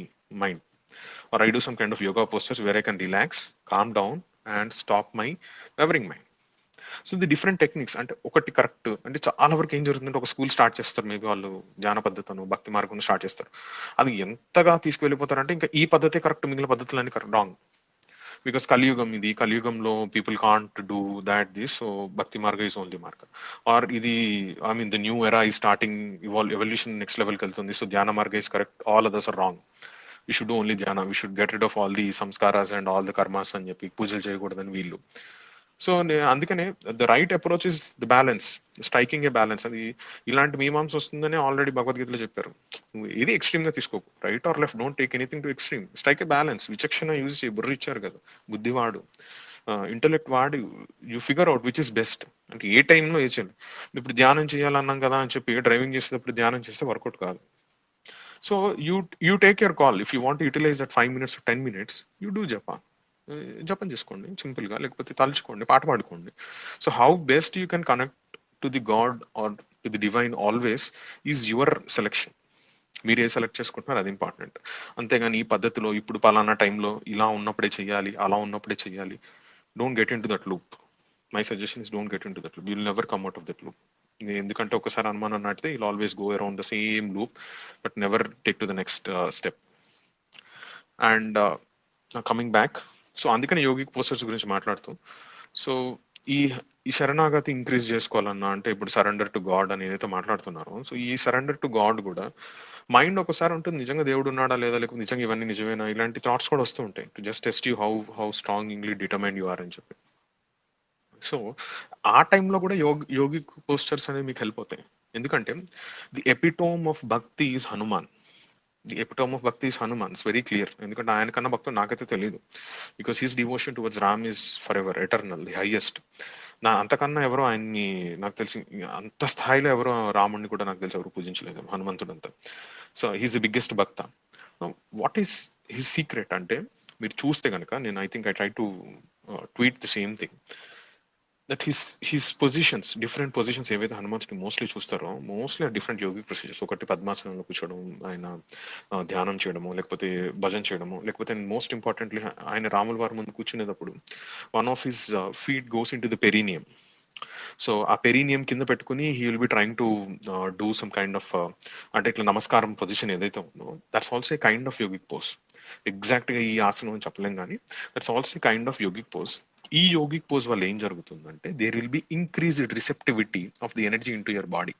mind, or I do some kind of yoga postures where I can relax, calm down and stop my wavering mind. So the different techniques. అంటే ఒకటి correct అంటే, చాలా వరకు ఏం జరుగుతుందంటే, ఒక school start చేస్తారు, maybe వాళ్ళు ధ్యాన పద్ధతిను భక్తి మార్గం స్టార్ట్ చేస్తారు. అది ఎంతగా తీసుకువెళ్ళిపోతారంటే, ఇంకా ఈ పద్ధతి కరెక్ట్, మిగిలిన పద్ధతులన్నీ రాంగ్. బికాస్ కలియుగం ఇది, కలియుగంలో people can't do that this, so భక్తి మార్గ ఇస్ ఓన్లీ మార్గ. ఆర్ ఇది I mean the new era ఈ స్టార్టింగ్, ఎవల్యూషన్ నెక్స్ట్ లెవెల్కి వెళ్తుంది, so dhyana marga is correct, all others are wrong. We should only dhyana, we should get rid of all the samskaras and all the karmas అని చెప్పి పూజలు చేయకూడదని వీళ్ళు. సో అందుకనే the right approach is the balance, striking a balance. అది ఇలాంటి మీమాంస వస్తుందని already భగవద్గీతలో చెప్పారు. ఇది ఎక్స్ట్రీమ్ గా తీసుకోకు, right or left, don't take anything to extreme, strike a balance. విచక్షణ యూజ్ చేయి, బుర్ర ఇచ్చారు కదా, బుద్ధివాడు, ఇంటలెక్ట్ వాడు, you figure out which is best. అంటే ఏ టైంలో ఏ చేయాలి. ఇప్పుడు ధ్యానం చేయాలన్నాం కదా అని చెప్పి డ్రైవింగ్ చేసేటప్పుడు ధ్యానం చేస్తే వర్కౌట్ కాదు. So you take your call. If you want utilise that 5 minutes 10 minutes, you do japa, జపం చేసుకోండి సింపుల్ గా, లేకపోతే తలుచుకోండి, పాట పాడుకోండి. So how best you can connect to the God or to the divine always is your selection. మీరు ఏ select చేసుకుంటున్నారు అది ఇంపార్టెంట్. అంతేగాని ఈ పద్ధతిలో ఇప్పుడు పలానా టైంలో ఇలా ఉన్నప్పుడే చెయ్యాలి, అలా ఉన్నప్పుడే చెయ్యాలి, don't get in to that loop. My suggestion is don't get in to that loop, will never come out of that loop. ఎందుకంటే ఒకసారి అనుమానం నాటితే will always go around the same loop, but never take to the next step. And coming back, so అందుకని yogic posters గురించి మాట్లాడుతూ, so ఈ ఈ శరణాగతి ఇంక్రీజ్ చేసుకోవాలన్నా అంటే ఇప్పుడు సరెండర్ టు గాడ్ అని ఏదైతే మాట్లాడుతున్నారో, సో ఈ సరెండర్ టు గాడ్ కూడా మైండ్ ఒకసారి ఉంటుంది, నిజంగా దేవుడు ఉన్నాడా లేదా, లేకపోతే నిజంగా ఇవన్నీ నిజమేనా, ఇలాంటి థాట్స్ కూడా వస్తూ ఉంటాయి, to just test you how strongly determined you are అని చెప్పి. సో ఆ టైంలో కూడా యోగిక్ పోస్టర్స్ అనేవి మీకు హెల్ప్ అవుతాయి. ఎందుకంటే the epitome of bhakti is Hanuman. The epitome of bhakti is Hanuman, it's very clear. ఎందుకంటే ఆయన కన్నా భక్తుడు నాకైతే తెలియదు, because his devotion towards Ram is forever eternal, the highest. అంతకన్నా ఎవరో ఆయన్ని నాకు తెలిసి అంత స్థాయిలో ఎవరో రాముడిని కూడా నాకు తెలిసి ఎవరు పూజించలేదు హనుమంతుడు అంతా. So he's the biggest Bhakta. What is his secret అంటే, మీరు చూస్తే కనుక, నేను I think I try to tweet the same thing, that his positions, different positions ఏవైతే హనుమంతుడి మోస్ట్లీ చూస్తారో, మోస్ట్లీ డిఫరెంట్ యోగిక్ ప్రొసీజర్స్. ఒకటి పద్మాసనంలో కూర్చోవడం, ఆయన ధ్యానం చేయడము, లేకపోతే భజన చేయడము, లేకపోతే మోస్ట్ ఇంపార్టెంట్లీ ఆయన రాముల వారి ముందు కూర్చునేటప్పుడు one of his feet goes into the perineum. So ఆ పెరీనియం కింద పెట్టుకుని he will be trying to do some kind of, అంటే ఇట్లా నమస్కారం పొజిషన్ ఏదైతే ఉందో, that's also a kind of yogic pose. Exact గా ఈ ఆసనం అని చెప్పలేం కానీ that's also kind of yogic pose. ఈ యోగిక్ పోజ్ వల్ల ఏం జరుగుతుందంటే, there will be increased receptivity of the energy into your body.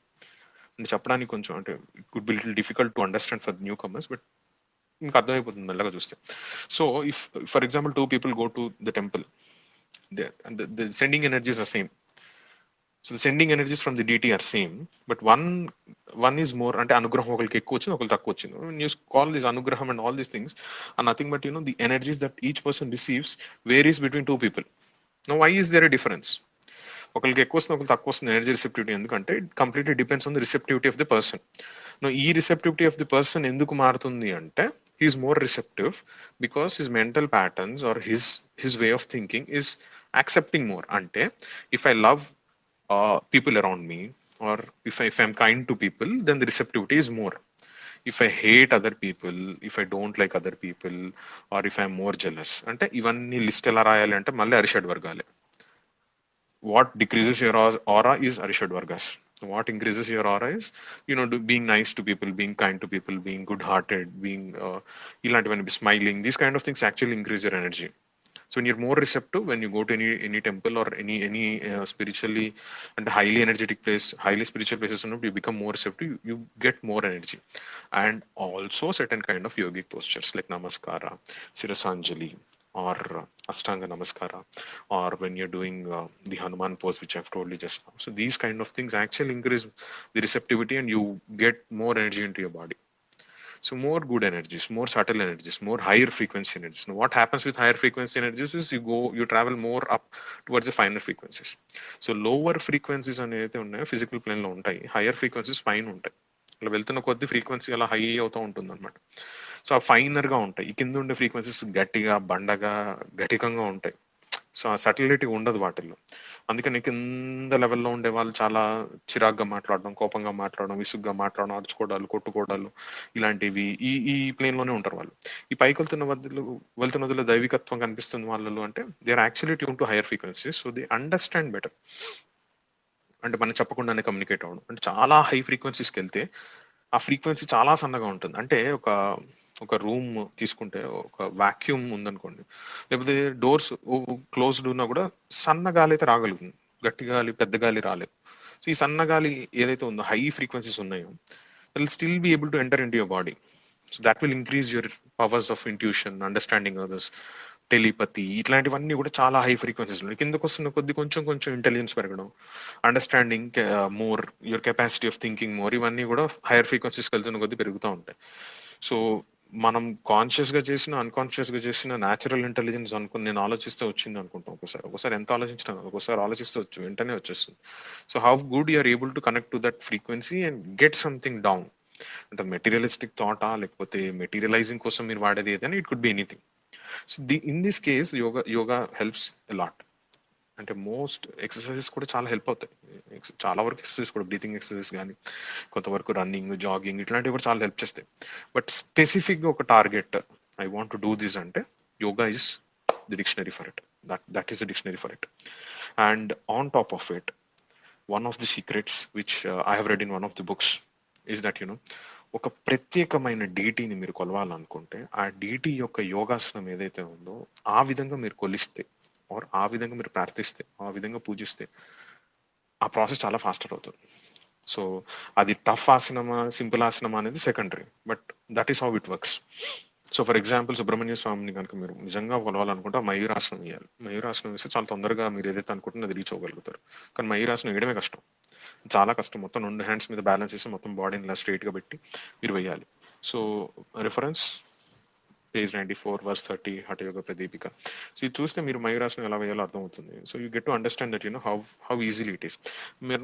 అంటే చెప్పడానికి కొంచెం, అంటే it could be little difficult to understand for new comers, but మీకు అర్థమైపోతుంది మెల్లగా చూస్తే. So if for example 2 people go to the temple, the sending energies are same. So the sending energies from the deity are same, but one is more, అంటే అనుగ్రహం ఒకరికి ఎక్కువ వచ్చింది, ఒకరికి తక్కువ వచ్చింది. When you call this anugraham and all these things are nothing but the energies that each person receives varies between 2 people. Now why is there a difference? ఒకరికి ఎక్కువ వస్తుంది, ఒకరికి తక్కువ వస్తుంది ఎనర్జీ రిసెప్టివిటీ. ఎందుకంటే it completely depends on the receptivity of the person. ఈ receptivity of the person ఎందుకు మారుతుంది అంటే, he's more receptive because his mental patterns or his way of thinking is accepting more. అంటే if I love people around me, or if I'm kind to people, then the receptivity is more. If I hate other people, if I don't like other people, or if I'm more jealous, అంటే ఇవన్నీ list ఎలా రాయాలి అంటే మళ్ళీ అరిషడ్ వర్గాలే. What decreases your aura is arishad vargas. What increases your aura is being nice to people, being kind to people, being good hearted, being ilantivani, smiling. These kind of things actually increase your energy. So when you're more receptive, when you go to any temple or any spiritually and highly energetic place, highly spiritual places, you become more receptive, you get more energy. And also certain kind of yogic postures like namaskara, sirasanjali, or ashtanga namaskara, or when you're doing the hanuman pose, which I've told you just now. So these kind of things actually increase the receptivity and you get more energy into your body. So more good energies, more subtle energies, more higher frequency energies. Now what happens with higher frequency energies is you travel more up towards the finer frequencies. So lower frequencies అనేది ఉన్నాయో physical plane లో ఉంటాయి, hire frequencies పైన ఉంటాయి. అలా వెళ్తున్న కొద్ది frequency అలా హై అవుతూ ఉంటుంది అనమాట. సో ఆ ఫైనర్ గా ఉంటాయి. ఈ కింద ఉండే ఫ్రీక్వెన్సీస్ గట్టిగా బండగా ఘటికంగా ఉంటాయి. సో ఆ సటిలిటీ ఉండదు వాటిల్లో. అందుకని కింద లెవెల్లో ఉండే వాళ్ళు చాలా చిరాగ్గా మాట్లాడడం, కోపంగా మాట్లాడడం, విసుగ్గా మాట్లాడడం, అరుచుకోవడాలు, కొట్టుకోవడాలు, ఇలాంటివి ఈ ఈ ప్లేన్ లోనే ఉంటారు వాళ్ళు. ఈ పైకి వెళ్తున్న దైవికత్వం కనిపిస్తుంది వాళ్ళలో అంటే they are actually tune to higher frequencies. So they understand better. అంటే మనం చెప్పకుండానే కమ్యూనికేట్ అవ్వడం. అంటే చాలా హై ఫ్రీక్వెన్సీస్కి వెళ్తే ఆ ఫ్రీక్వెన్సీ చాలా సన్నగా ఉంటుంది. అంటే ఒక ఒక రూమ్ తీసుకుంటే ఒక వాక్యూమ్ ఉందనుకోండి, లేకపోతే డోర్స్ క్లోజ్డ్ ఉన్నా కూడా సన్న గాలి అయితే రాగలుగుతుంది, గట్టి గాలి పెద్ద గాలి రాలేదు. సో ఈ సన్న గాలి ఏదైతే ఉందో హై ఫ్రీక్వెన్సీస్ ఉన్నాయో will still be able to enter in to your body. So that will increase your powers of intuition, understanding others, telepathy, ఇట్లాంటివన్నీ కూడా చాలా హై ఫ్రీక్వెన్సీస్ ఉన్నాయి. కిందకు వస్తున్న కొద్ది కొంచెం కొంచెం ఇంటెలిజెన్స్ పెరగడం, understanding more, your capacity of thinking more, ఇవన్నీ కూడా హైయర్ ఫ్రీక్వెన్సీస్కి వెళ్తున్న కొద్ది పెరుగుతూ ఉంటాయి. సో మనం కాన్షియస్ గా చేసిన అన్కాన్షియస్ గా చేసిన న్యాచురల్ ఇంటెలిజెన్స్ అనుకుని నేను ఆలోచిస్తే వచ్చింది అనుకుంటాం. ఒకసారి ఎంత ఆలోచించినా ఒకసారి ఆలోచిస్తే వచ్చి వెంటనే వచ్చేస్తుంది. So how good you're able to connect to that frequency and get something down. అంటే మెటీరియలిస్టిక్ థాటా, లేకపోతే మెటీరియలైజింగ్ కోసం మీరు వాడేది ఏదైనా, it could be anything. So in this case yoga helps lot. అంటే మోస్ట్ ఎక్సర్సైజెస్ కూడా చాలా హెల్ప్ అవుతాయి. చాలా వరకు ఎక్సర్సైజ్ కూడా, బ్రీతింగ్ ఎక్సర్సైజ్ కానీ, కొంతవరకు రన్నింగ్, జాగింగ్, ఇట్లాంటివి కూడా చాలా హెల్ప్ చేస్తాయి. బట్ స్పెసిఫిక్గా ఒక target, I want to do this అంటే, yoga is the dictionary for it. That is the dictionary for it. And on top of it, one of the secrets which I have read in one of the books is that ఒక ప్రత్యేకమైన డీటీని మీరు కొలవాలనుకుంటే, ఆ DT యొక్క యోగాసనం ఏదైతే ఉందో ఆ విధంగా మీరు కొలిస్తే, ఆర్ ఆ విధంగా మీరు ప్రార్థిస్తే, ఆ విధంగా పూజిస్తే, ఆ ప్రాసెస్ చాలా ఫాస్టర్ అవుతుంది. సో అది టఫ్ ఆసనమా సింపుల్ ఆసనమా అనేది secondary, but that is how it works. So for example Subrahmanya స్వామిని కనుక మీరు నిజంగా కొలవాలనుకుంటే మయూరాసనం వేయాలి. మయూరాసనం వేస్తే చాలా తొందరగా మీరు ఏదైతే అనుకుంటున్నా అది రీచ్ అవ్వగలుగుతారు. కానీ మయూరాసనం వేయడమే కష్టం, చాలా కష్టం. మొత్తం 2 హ్యాండ్స్ మీద బ్యాలెన్స్ చేసి మొత్తం బాడీని ఇలా స్ట్రైట్ గా పెట్టి మీరు వేయాలి. So reference page 94 verse 30 Hatha Yoga Pradipika. So ఇది చూస్తే మీరు మయూరాసనం ఎలా వేయాలో అర్థమవుతుంది. So you get to understand that how easily it is.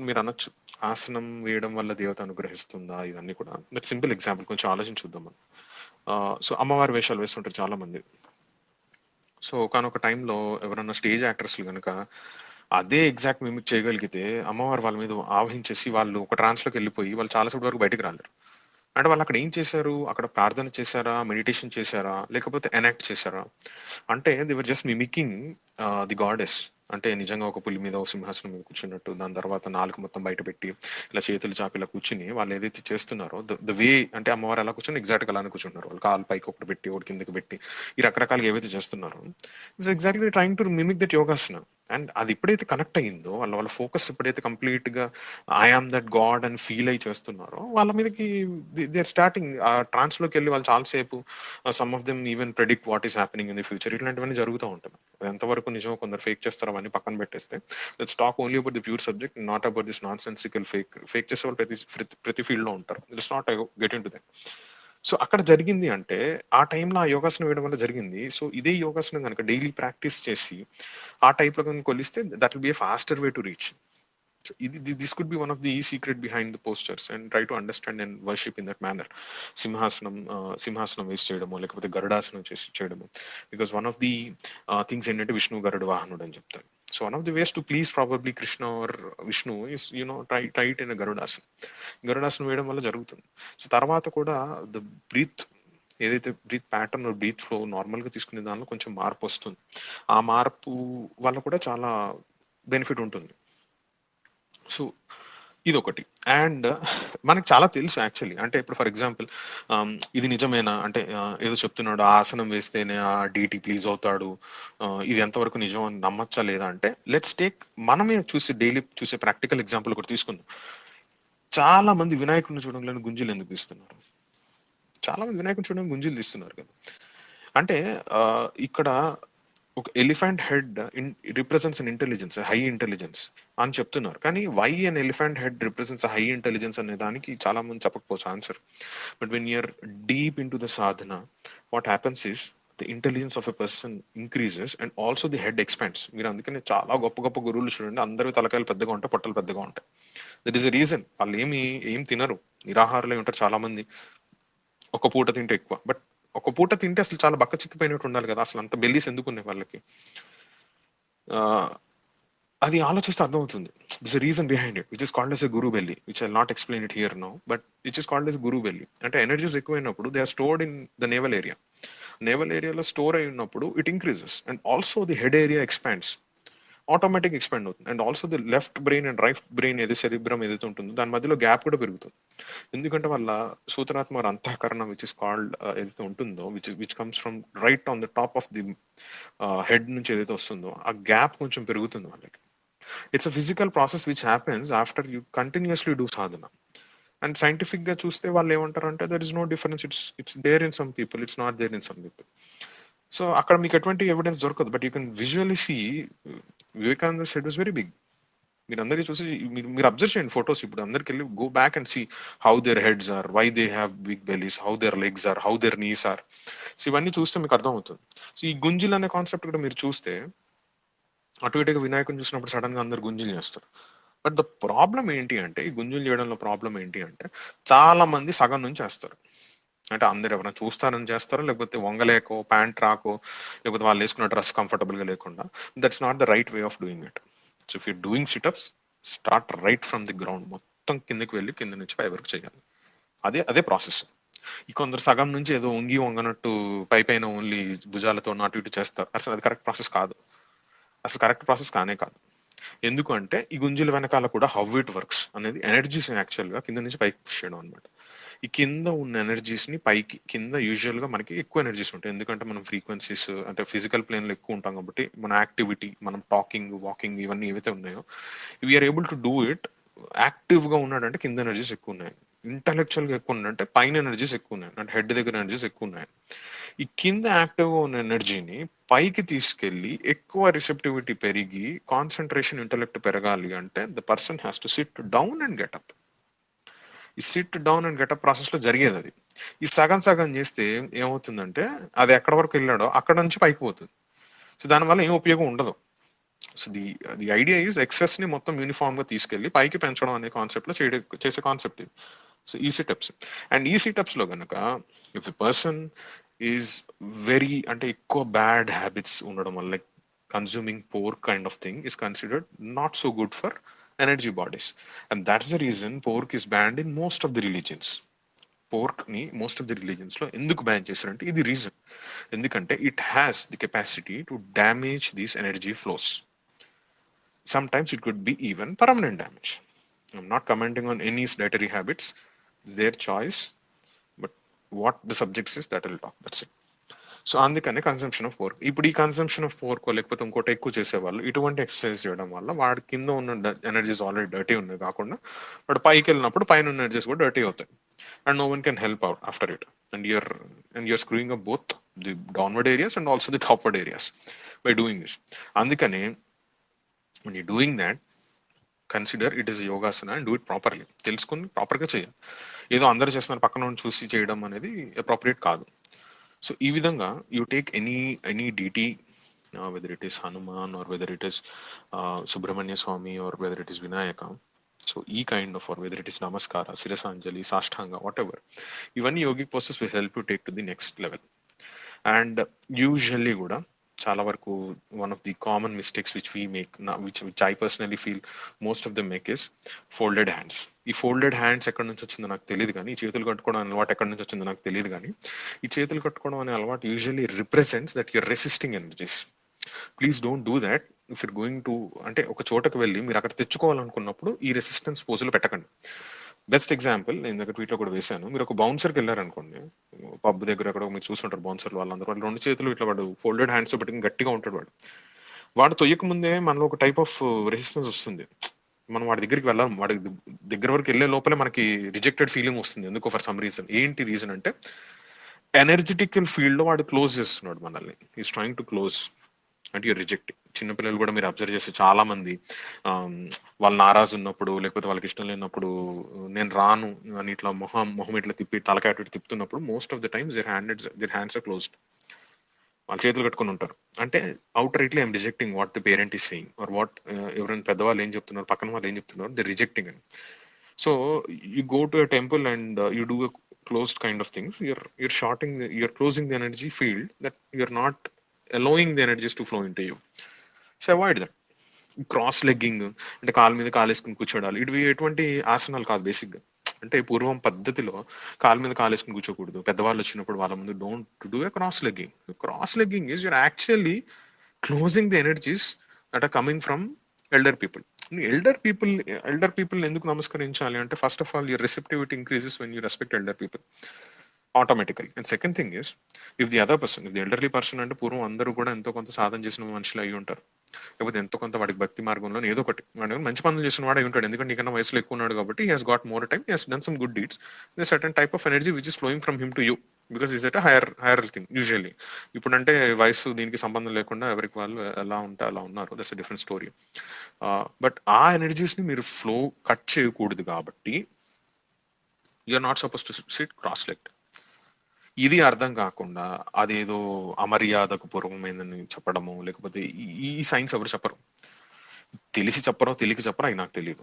మీరు అనొచ్చు ఆసనం వేయడం వల్ల దేవత అనుగ్రహిస్తుందా, ఇవన్నీ కూడా. దట్ సింపుల్ ఎగ్జాంపుల్, కొంచెం ఆలోచించుద్దాం మనం. సో అమ్మవారి వేషాలు వేస్తుంటారు చాలా మంది. సో ఒకనొక టైంలో ఎవరన్నా స్టేజ్ యాక్టర్స్లు కనుక అదే ఎగ్జాక్ట్ మిమిక్ చేయగలిగితే, అమ్మవారు వాళ్ళ మీద ఆవహించేసి వాళ్ళు ఒక ట్రాన్స్లోకి వెళ్ళిపోయి వాళ్ళు చాలాసేపు వరకు బయటకు రాలేరు. అంటే వాళ్ళు అక్కడ ఏం చేశారు, అక్కడ ప్రార్థన చేశారా, మెడిటేషన్ చేశారా, లేకపోతే ఎనాక్ట్ చేశారా? అంటే the were just mimicking the goddess. అంటే నిజంగా ఒక పులి మీద, ఒక సింహాసనం మీద కూర్చున్నట్టు, దాని తర్వాత నాలుగు మొత్తం బయట పెట్టి ఇలా చేతులు చాపి ఇలా కూర్చుని వాళ్ళు ఏదైతే చేస్తున్నారో ద వే, అంటే అమ్మవారు ఎలా కూర్చొని ఎగ్జాక్ట్గా అలానే కూర్చుంటున్నారు. వాళ్ళు కాలు పైకి ఒకటి పెట్టి ఒకటి కిందకి పెట్టి ఈ రకరకాలుగా ఏవైతే చేస్తున్నారో, it's exactly trying to mimic that yogasana. And అది ఎప్పుడైతే కనెక్ట్ అయ్యిందో, వాళ్ళ ఫోకస్ ఎప్పుడైతే కంప్లీట్ గా ఐ ఆమ్ దట్ గాడ్ అని ఫీల్ అయి చేస్తున్నారో, వాళ్ళ మీదకి దే ఆర్ స్టార్టింగ్ ఆ ట్రాన్స్ లోకి వెళ్ళి వాళ్ళు చాలాసేపు some of them even predict what is happening in the future. ఇట్లాంటివన్నీ జరుగుతూ ఉంటాయి. అది ఎంతవరకు నిజమో కొందరు ఫేక్ చేస్తారు, అవన్నీ పక్కన పెట్టేస్తే let's talk only about the pure subject, not about this non sensical fake చేసే వాళ్ళు ప్రతి ఫీల్డ్ లో ఉంటారు. Let's not get in to that. So అక్కడ జరిగింది అంటే, ఆ టైంలో ఆ యోగాసనం వేయడం వల్ల జరిగింది. సో ఇదే యోగాసనం కనుక డైలీ ప్రాక్టీస్ చేసి ఆ టైప్ లో కనుక కొలిస్తే, that will be a faster way to reach. So this could be one of the secret behind the postures, and try to understand and worship in that manner. సింహాసనం వేసి చేయడము, లేకపోతే గరుడాసనం చేసి చేయడము. Because one of the things ఏంటంటే విష్ణు గరుడు వాహనుడు అని చెప్తారు. So one of the ways to please probably Krishna or Vishnu is try it in Garudasanam. గరుడాసనం వేయడం వల్ల జరుగుతుంది. సో తర్వాత కూడా ద బ్రీత్, ఏదైతే breath pattern, breath flow normal గా తీసుకునే దానిలో కొంచెం మార్పు వస్తుంది. ఆ మార్పు వల్ల కూడా చాలా బెనిఫిట్ ఉంటుంది. సో ఇదొకటి. అండ్ మనకు చాలా తెలుసు యాక్చువల్లీ. అంటే ఇప్పుడు ఫర్ ఎగ్జాంపుల్ ఇది నిజమేనా అంటే, ఏదో చెప్తున్నాడు ఆసనం వేస్తేనే ఆ డీటీ ప్లీజ్ అవుతాడు, ఇది ఎంతవరకు నిజం అని నమ్మచ్చా లేదా అంటే, లెట్స్ టేక్ మనమే చూసి డైలీ చూసే ప్రాక్టికల్ ఎగ్జాంపుల్ ఒకటి తీసుకుందాం. చాలా మంది వినాయకుడిని చూడంలో గుంజీలు ఎందుకు తీస్తున్నారు? చాలా మంది వినాయకుడిని చూడడం గుంజీలు తీస్తున్నారు కదా. అంటే ఇక్కడ ఒక elephant head represents an intelligence, high intelligence అని చెప్తున్నారు. కానీ why an elephant head represents high intelligence అనే దానికి చాలా మంది చెప్పకపోవచ్చు answer. But when you're deep into the sadhana, what happens is the intelligence of a person increases and also the head expands. మీరు అందుకని చాలా గొప్ప గొప్ప గురువులు చూడండి, అందరి తలకాయలు పెద్దగా ఉంటాయి, పొట్టలు పెద్దగా ఉంటాయి. That is the reason. వాళ్ళు ఏం తినరు, నిరాహారులై ఉంటారు చాలా మంది. ఒక పూట తింటే ఎక్కువ, బట్ ఒక పూట తింటే అసలు చాలా బక్క చిక్కిపోయినట్టు ఉండాలి కదా, అసలు అంత బెల్లీస్ ఎందుకున్నాయి వాళ్ళకి? అది ఆలోచిస్తే అర్థమవుతుంది. This reason behind it, which is called as a గురు బెల్లి, which I not explain it here now, but which is called as గురు బెల్లి. అంటే ఎనర్జీస్ ఎక్కువైనప్పుడు they are stored in the navel area. Navel ఏరియాలో స్టోర్ అయి ఉన్నప్పుడు it increases and also the head area expands. Automatic expand అవుతుంది. And also the left brain and right brain ఏదైతే cerebrum ఏదైతే ఉంటుందో దాని మధ్యలో గ్యాప్ కూడా పెరుగుతుంది. ఎందుకంటే వాళ్ళ సూత్రాత్మ అంతఃకరణం విచ్ ఇస్ కాల్డ్ ఏదైతే ఉంటుందో which comes from right on the top of the head నుంచి ఏదైతే వస్తుందో ఆ గ్యాప్ కొంచెం పెరుగుతుంది వాళ్ళకి. It's a physical process which happens after you continuously do sadhana. And scientific గా చూస్తే వాళ్ళు ఏమంటారు అంటే there is no difference, it's there in some people, it's not there in some people. So అక్కడ మీకు ఎటువంటి ఎవిడెన్స్ దొరకదు, but you can visually see Vivekananda said was very big. మీరు అందరికీ చూసి మీరు అబ్జర్వ్ చేయండి ఫొటోస్. ఇప్పుడు అందరికి వెళ్ళి go back and see how their heads are, why they have big bellies, how their legs are, how their knees are. So ఇవన్నీ చూస్తే మీకు అర్థమవుతుంది. సో ఈ గుంజిల్ అనే కాన్సెప్ట్ కూడా మీరు చూస్తే అటు ఇటుగా వినాయకుని చూసినప్పుడు సడన్ గా అందరు గుంజిలు చేస్తారు. బట్ ద ప్రాబ్లం ఏంటి అంటే ఈ గుంజులు చేయడంలో ప్రాబ్లం ఏంటి అంటే చాలా మంది సగం నుంచి చేస్తారు. అంటే అందరు ఎవరైనా చూస్తారని చేస్తారో, లేకపోతే వంగలేకో, ప్యాంట్ రాకో, లేకపోతే వాళ్ళు వేసుకున్న డ్రెస్ కంఫర్టబుల్ గా లేకుండా. That's not the right way of doing it. So if you doing sit-ups, start right from the ground, మొత్తం కిందకి వెళ్ళి కింద నుంచి పై వరకు చేయాలి. అదే అదే ప్రాసెస్. ఈ కొందరు సగం నుంచి ఏదో వంగనట్టు పై పైన ఓన్లీ భుజాలతో అటు ఇటు చేస్తారు. అసలు అది కరెక్ట్ ప్రాసెస్ కాదు. అసలు కరెక్ట్ ప్రాసెస్ కానే కాదు. ఎందుకు అంటే ఈ గుంజుల వెనకాల కూడా హౌ ఇట్ వర్క్స్ అనేది ఎనర్జీస్ యాక్చువల్ గా కింద నుంచి పైకి పుష్ చేయడం అనమాట. ఈ కింద ఉన్న ఎనర్జీస్ ని పైకి, కింద యూజువల్ గా మనకి ఎక్కువ ఎనర్జీస్ ఉంటాయి. ఎందుకంటే మనం ఫ్రీక్వెన్సీస్ అంటే ఫిజికల్ ప్లేన్ లో ఎక్కువ ఉంటాం కాబట్టి మన యాక్టివిటీ, మనం టాకింగ్, వాకింగ్ ఇవన్నీ ఏవైతే ఉన్నాయో we're able to do it. Active గా ఉన్నాడంటే కింద ఎనర్జీస్ ఎక్కువ ఉన్నాయి. ఇంటలెక్చువల్ గా ఎక్కువ ఉన్నాడంటే పైన ఎనర్జీస్ ఎక్కువ ఉన్నాయి, అంటే హెడ్ దగ్గర ఎనర్జీస్ ఎక్కువ ఉన్నాయి. ఈ కింద యాక్టివ్ గా ఉన్న ఎనర్జీని పైకి తీసుకెళ్లి ఎక్కువ రిసెప్టివిటీ పెరిగి కాన్సన్ట్రేషన్, ఇంటలెక్ట్ పెరగాలి అంటే the person has to sit down and get up. ఈ sit down and get up process లో జరిగేది అది. ఈ సగం సగం చేస్తే ఏమవుతుందంటే అది ఎక్కడ వరకు వెళ్ళాడో అక్కడ నుంచి పైకి పోతుంది. సో దానివల్ల ఏం ఉపయోగం ఉండదు. So the idea is excess ని మొత్తం యూనిఫామ్ గా తీసుకెళ్లి పైకి పెంచడం అనే కాన్సెప్ట్ లో చేసే కాన్సెప్ట్ ఇది. సో ఈ సిటప్స్, అండ్ ఈ సిటప్స్ లో కనుక if the person is very అంటే ఎక్కువ బ్యాడ్ హ్యాబిట్స్ ఉండడం వల్ల, like consuming pork kind of thing is considered not so good for energy bodies. And that's the reason pork is banned in most of the religions. Pork ని most of the religions లో ఎందుకు ban చేశారంటే ఇది reason. ఎందుకంటే it has the capacity to damage these energy flows. Sometimes it could be even permanent damage. I'm not commenting on any dietary habits, it's their choice, but what the subject is that I'll talk. That's it. So అందుకనే consumption of pork. ఇప్పుడు ఈ consumption of pork లేకపోతే ఇంకోటి ఎక్కువ చేసేవాళ్ళు ఇటువంటి exercise చేయడం వల్ల వాడి కింద ఉన్న ఎనర్జీస్ ఆల్రెడీ డర్టీ ఉన్నాయి కాకుండా వాడు పైకి వెళ్ళినప్పుడు పైన ఉన్న ఎనర్జీస్ కూడా డర్టీ అవుతాయి. And no one can help out after it. And you're screwing up both the downward areas and also the topward areas by doing this. అందుకనే when you're doing that, consider it is yogasana and do it properly. తెలుసుకుని ప్రాపర్గా చేయాలి. ఏదో అందరూ చేస్తున్నారు పక్కన ఉండి చూసి చేయడం అనేది అప్రోప్రియేట్ కాదు. సో ఈ విధంగా you take any deity, whether it is Hanuman or whether it is Subrahmanya Swamy or whether it is Vinayaka. So ఈ kind of, or whether it is namaskara, sirasanjali, sashtanga, whatever, ఇవన్నీ yogic process will help you take to the next level. And usually కూడా చాలా వరకు one of the common mistakes which we make, which I personally feel most of the make is folded hands. ఈ folded hands ఎక్కడి నుంచి వచ్చిందో నాకు తెలియదు కానీ, ఈ చేతులు కట్టుకోవడం అనే అలవాటు ఎక్కడి నుంచి వచ్చిందో నాకు తెలియదు కానీ, ఈ చేతులు కట్టుకోవడం అనే అలవాటు usually represents that you're resisting energies. Please don't do that. If you're going to అంటే ఒక చోటకు వెళ్ళి మీరు అక్కడ తెచ్చుకోవాలనుకున్నప్పుడు ఈ రెసిస్టెన్స్ పోజులు పెట్టకండి. బెస్ట్ ఎగ్జాంపుల్ నేను దగ్గర ట్వీట్లో కూడా వేశాను. మీరు ఒక బౌన్సర్కి వెళ్ళారనుకోండి, పబ్ దగ్గర ఎక్కడ మీరు చూస్తుంటారు బౌన్సర్లు వాళ్ళందరూ, వాళ్ళు రెండు చేతులు ఇట్లా వాడు ఫోల్డెడ్ హ్యాండ్స్ పెట్టుకుని గట్టిగా ఉంటాడు. వాడు తొయ్యక ముందే మనలో ఒక టైప్ ఆఫ్ రెసిస్టెన్స్ వస్తుంది. మనం వాడి దగ్గరికి వెళ్ళాం, వాడి దగ్గర వరకు వెళ్ళే లోపలే మనకి రిజెక్టెడ్ ఫీలింగ్ వస్తుంది ఎందుకో ఫర్ సమ్ రీజన్. ఏంటి రీజన్ అంటే ఎనర్జెటికల్ ఫీల్డ్ లో వాడు క్లోజ్ చేస్తున్నాడు మనల్ని. ఈస్ ట్రైంగ్ టు క్లోజ్ అంటే యూర్ రిజెక్టింగ్. చిన్నపిల్లలు కూడా మీరు అబ్జర్వ్ చేస్తే చాలా మంది వాళ్ళు నారాజు ఉన్నప్పుడు లేకపోతే వాళ్ళకి ఇష్టం లేనప్పుడు నేను రాను అని ఇట్లా మొహం ఇట్లా తిప్పి తలకాయ తిప్పుతున్నప్పుడు most of the times their hands are closed. వాళ్ళ చేతులు కట్టుకొని ఉంటారు. అంటే out rightly I'm rejecting what the parent is saying or what ఎవరైనా పెద్దవాళ్ళు ఏం చెప్తున్నారు, పక్కన వాళ్ళు ఏం చెప్తున్నారు, ది రిజెక్టింగ్ అని. So you go to a temple and you do closed kind of things, you're closing the energy field that you're not allowing the energies to flow into you. So avoid that. Cross legging అంటే కాలు మీద కాలేసుకుని కూర్చోడాలి, ఇవి ఎటువంటి ఆసనాలు కాదు basic గా. అంటే పూర్వం పద్ధతిలో కాలు మీద కాలేసుకుని కూర్చోకూడదు. పెద్దవాళ్ళు వచ్చినప్పుడు వాళ్ళ ముందు don't do a cross legging. Cross legging is your actually closing the energies that are coming from elder people. Elder people ఎందుకు నమస్కరించాలి అంటే, first of all your receptivity increases when you respect elder people automatical. And second thing is, if the other person, if the elderly person అంటే పూర్వం అందరూ కూడా ఎంతో కొంత సాధన చేసిన మనుషులు అయి ఉంటారు, లేకపోతే ఎంతో కొంత వాడికి భక్తి మార్గంలో ఏదో ఒకటి వాడు మంచి పనులు చేసిన వాడు అయి ఉంటాడు. ఎందుకంటే నీకన్నా వయసులో ఎక్కువ ఉన్నాడు కాబట్టి he has got more time, he has done some good deeds. The certain type of energy which is flowing from him to you, because is at hire thing usually. ఇప్పుడంటే వయసు దీనికి సంబంధం లేకుండా ఎవరికి వాళ్ళు ఎలా ఉంటే అలా ఉన్నారు, that's a different story. But ఆ ఎనర్జీస్ ని మీరు ఫ్లో కట్ చేయకూడదు కాబట్టి you're not suppose to sit cross leg. ఇది అర్థం కాకుండా అదేదో అమర్యాదకు పూర్వమైందని చెప్పడము, లేకపోతే ఈ సైన్స్ ఎవరు చెప్పరు. తెలిసి చెప్పరో తెలియక చెప్పరో అవి నాకు తెలియదు.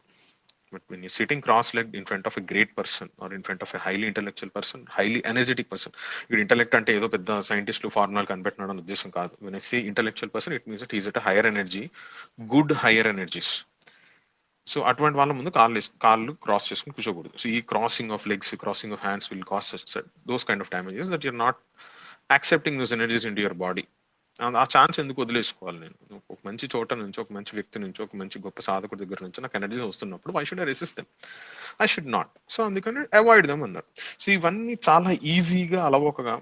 But when you sitting cross leg in front of a great person are in front of a highly intellectual person, highly energetic person. ఇక్కడ ఇంటెలెక్ట్ అంటే ఏదో పెద్ద సైంటిస్టులు ఫార్ములాలు కనిపెట్టినాడు అనే ఉద్దేశం కాదు. When I say intellectual person, it means that is at hire energy, good hire energies. So అటువంటి వాళ్ళ ముందు కాళ్ళు క్రాస్ చేసుకుని కూర్చోకూడదు. సో ఈ crossing of legs, crossing of hands will cause those kind of damages that you're not accepting those energies in to your body. ఆ chance ఎందుకు వదిలేసుకోవాలి నేను? ఒక మంచి చోట నుంచి, ఒక మంచి వ్యక్తి నుంచి, ఒక మంచి గొప్ప సాధకుడి దగ్గర నుంచి నాకు ఎనర్జీస్ వస్తున్నప్పుడు why should I resist them? I should not. So అందుకని అవాయిడ్ దెమ్ అన్నారు. సో ఇవన్నీ చాలా ఈజీగా అలవోకగా,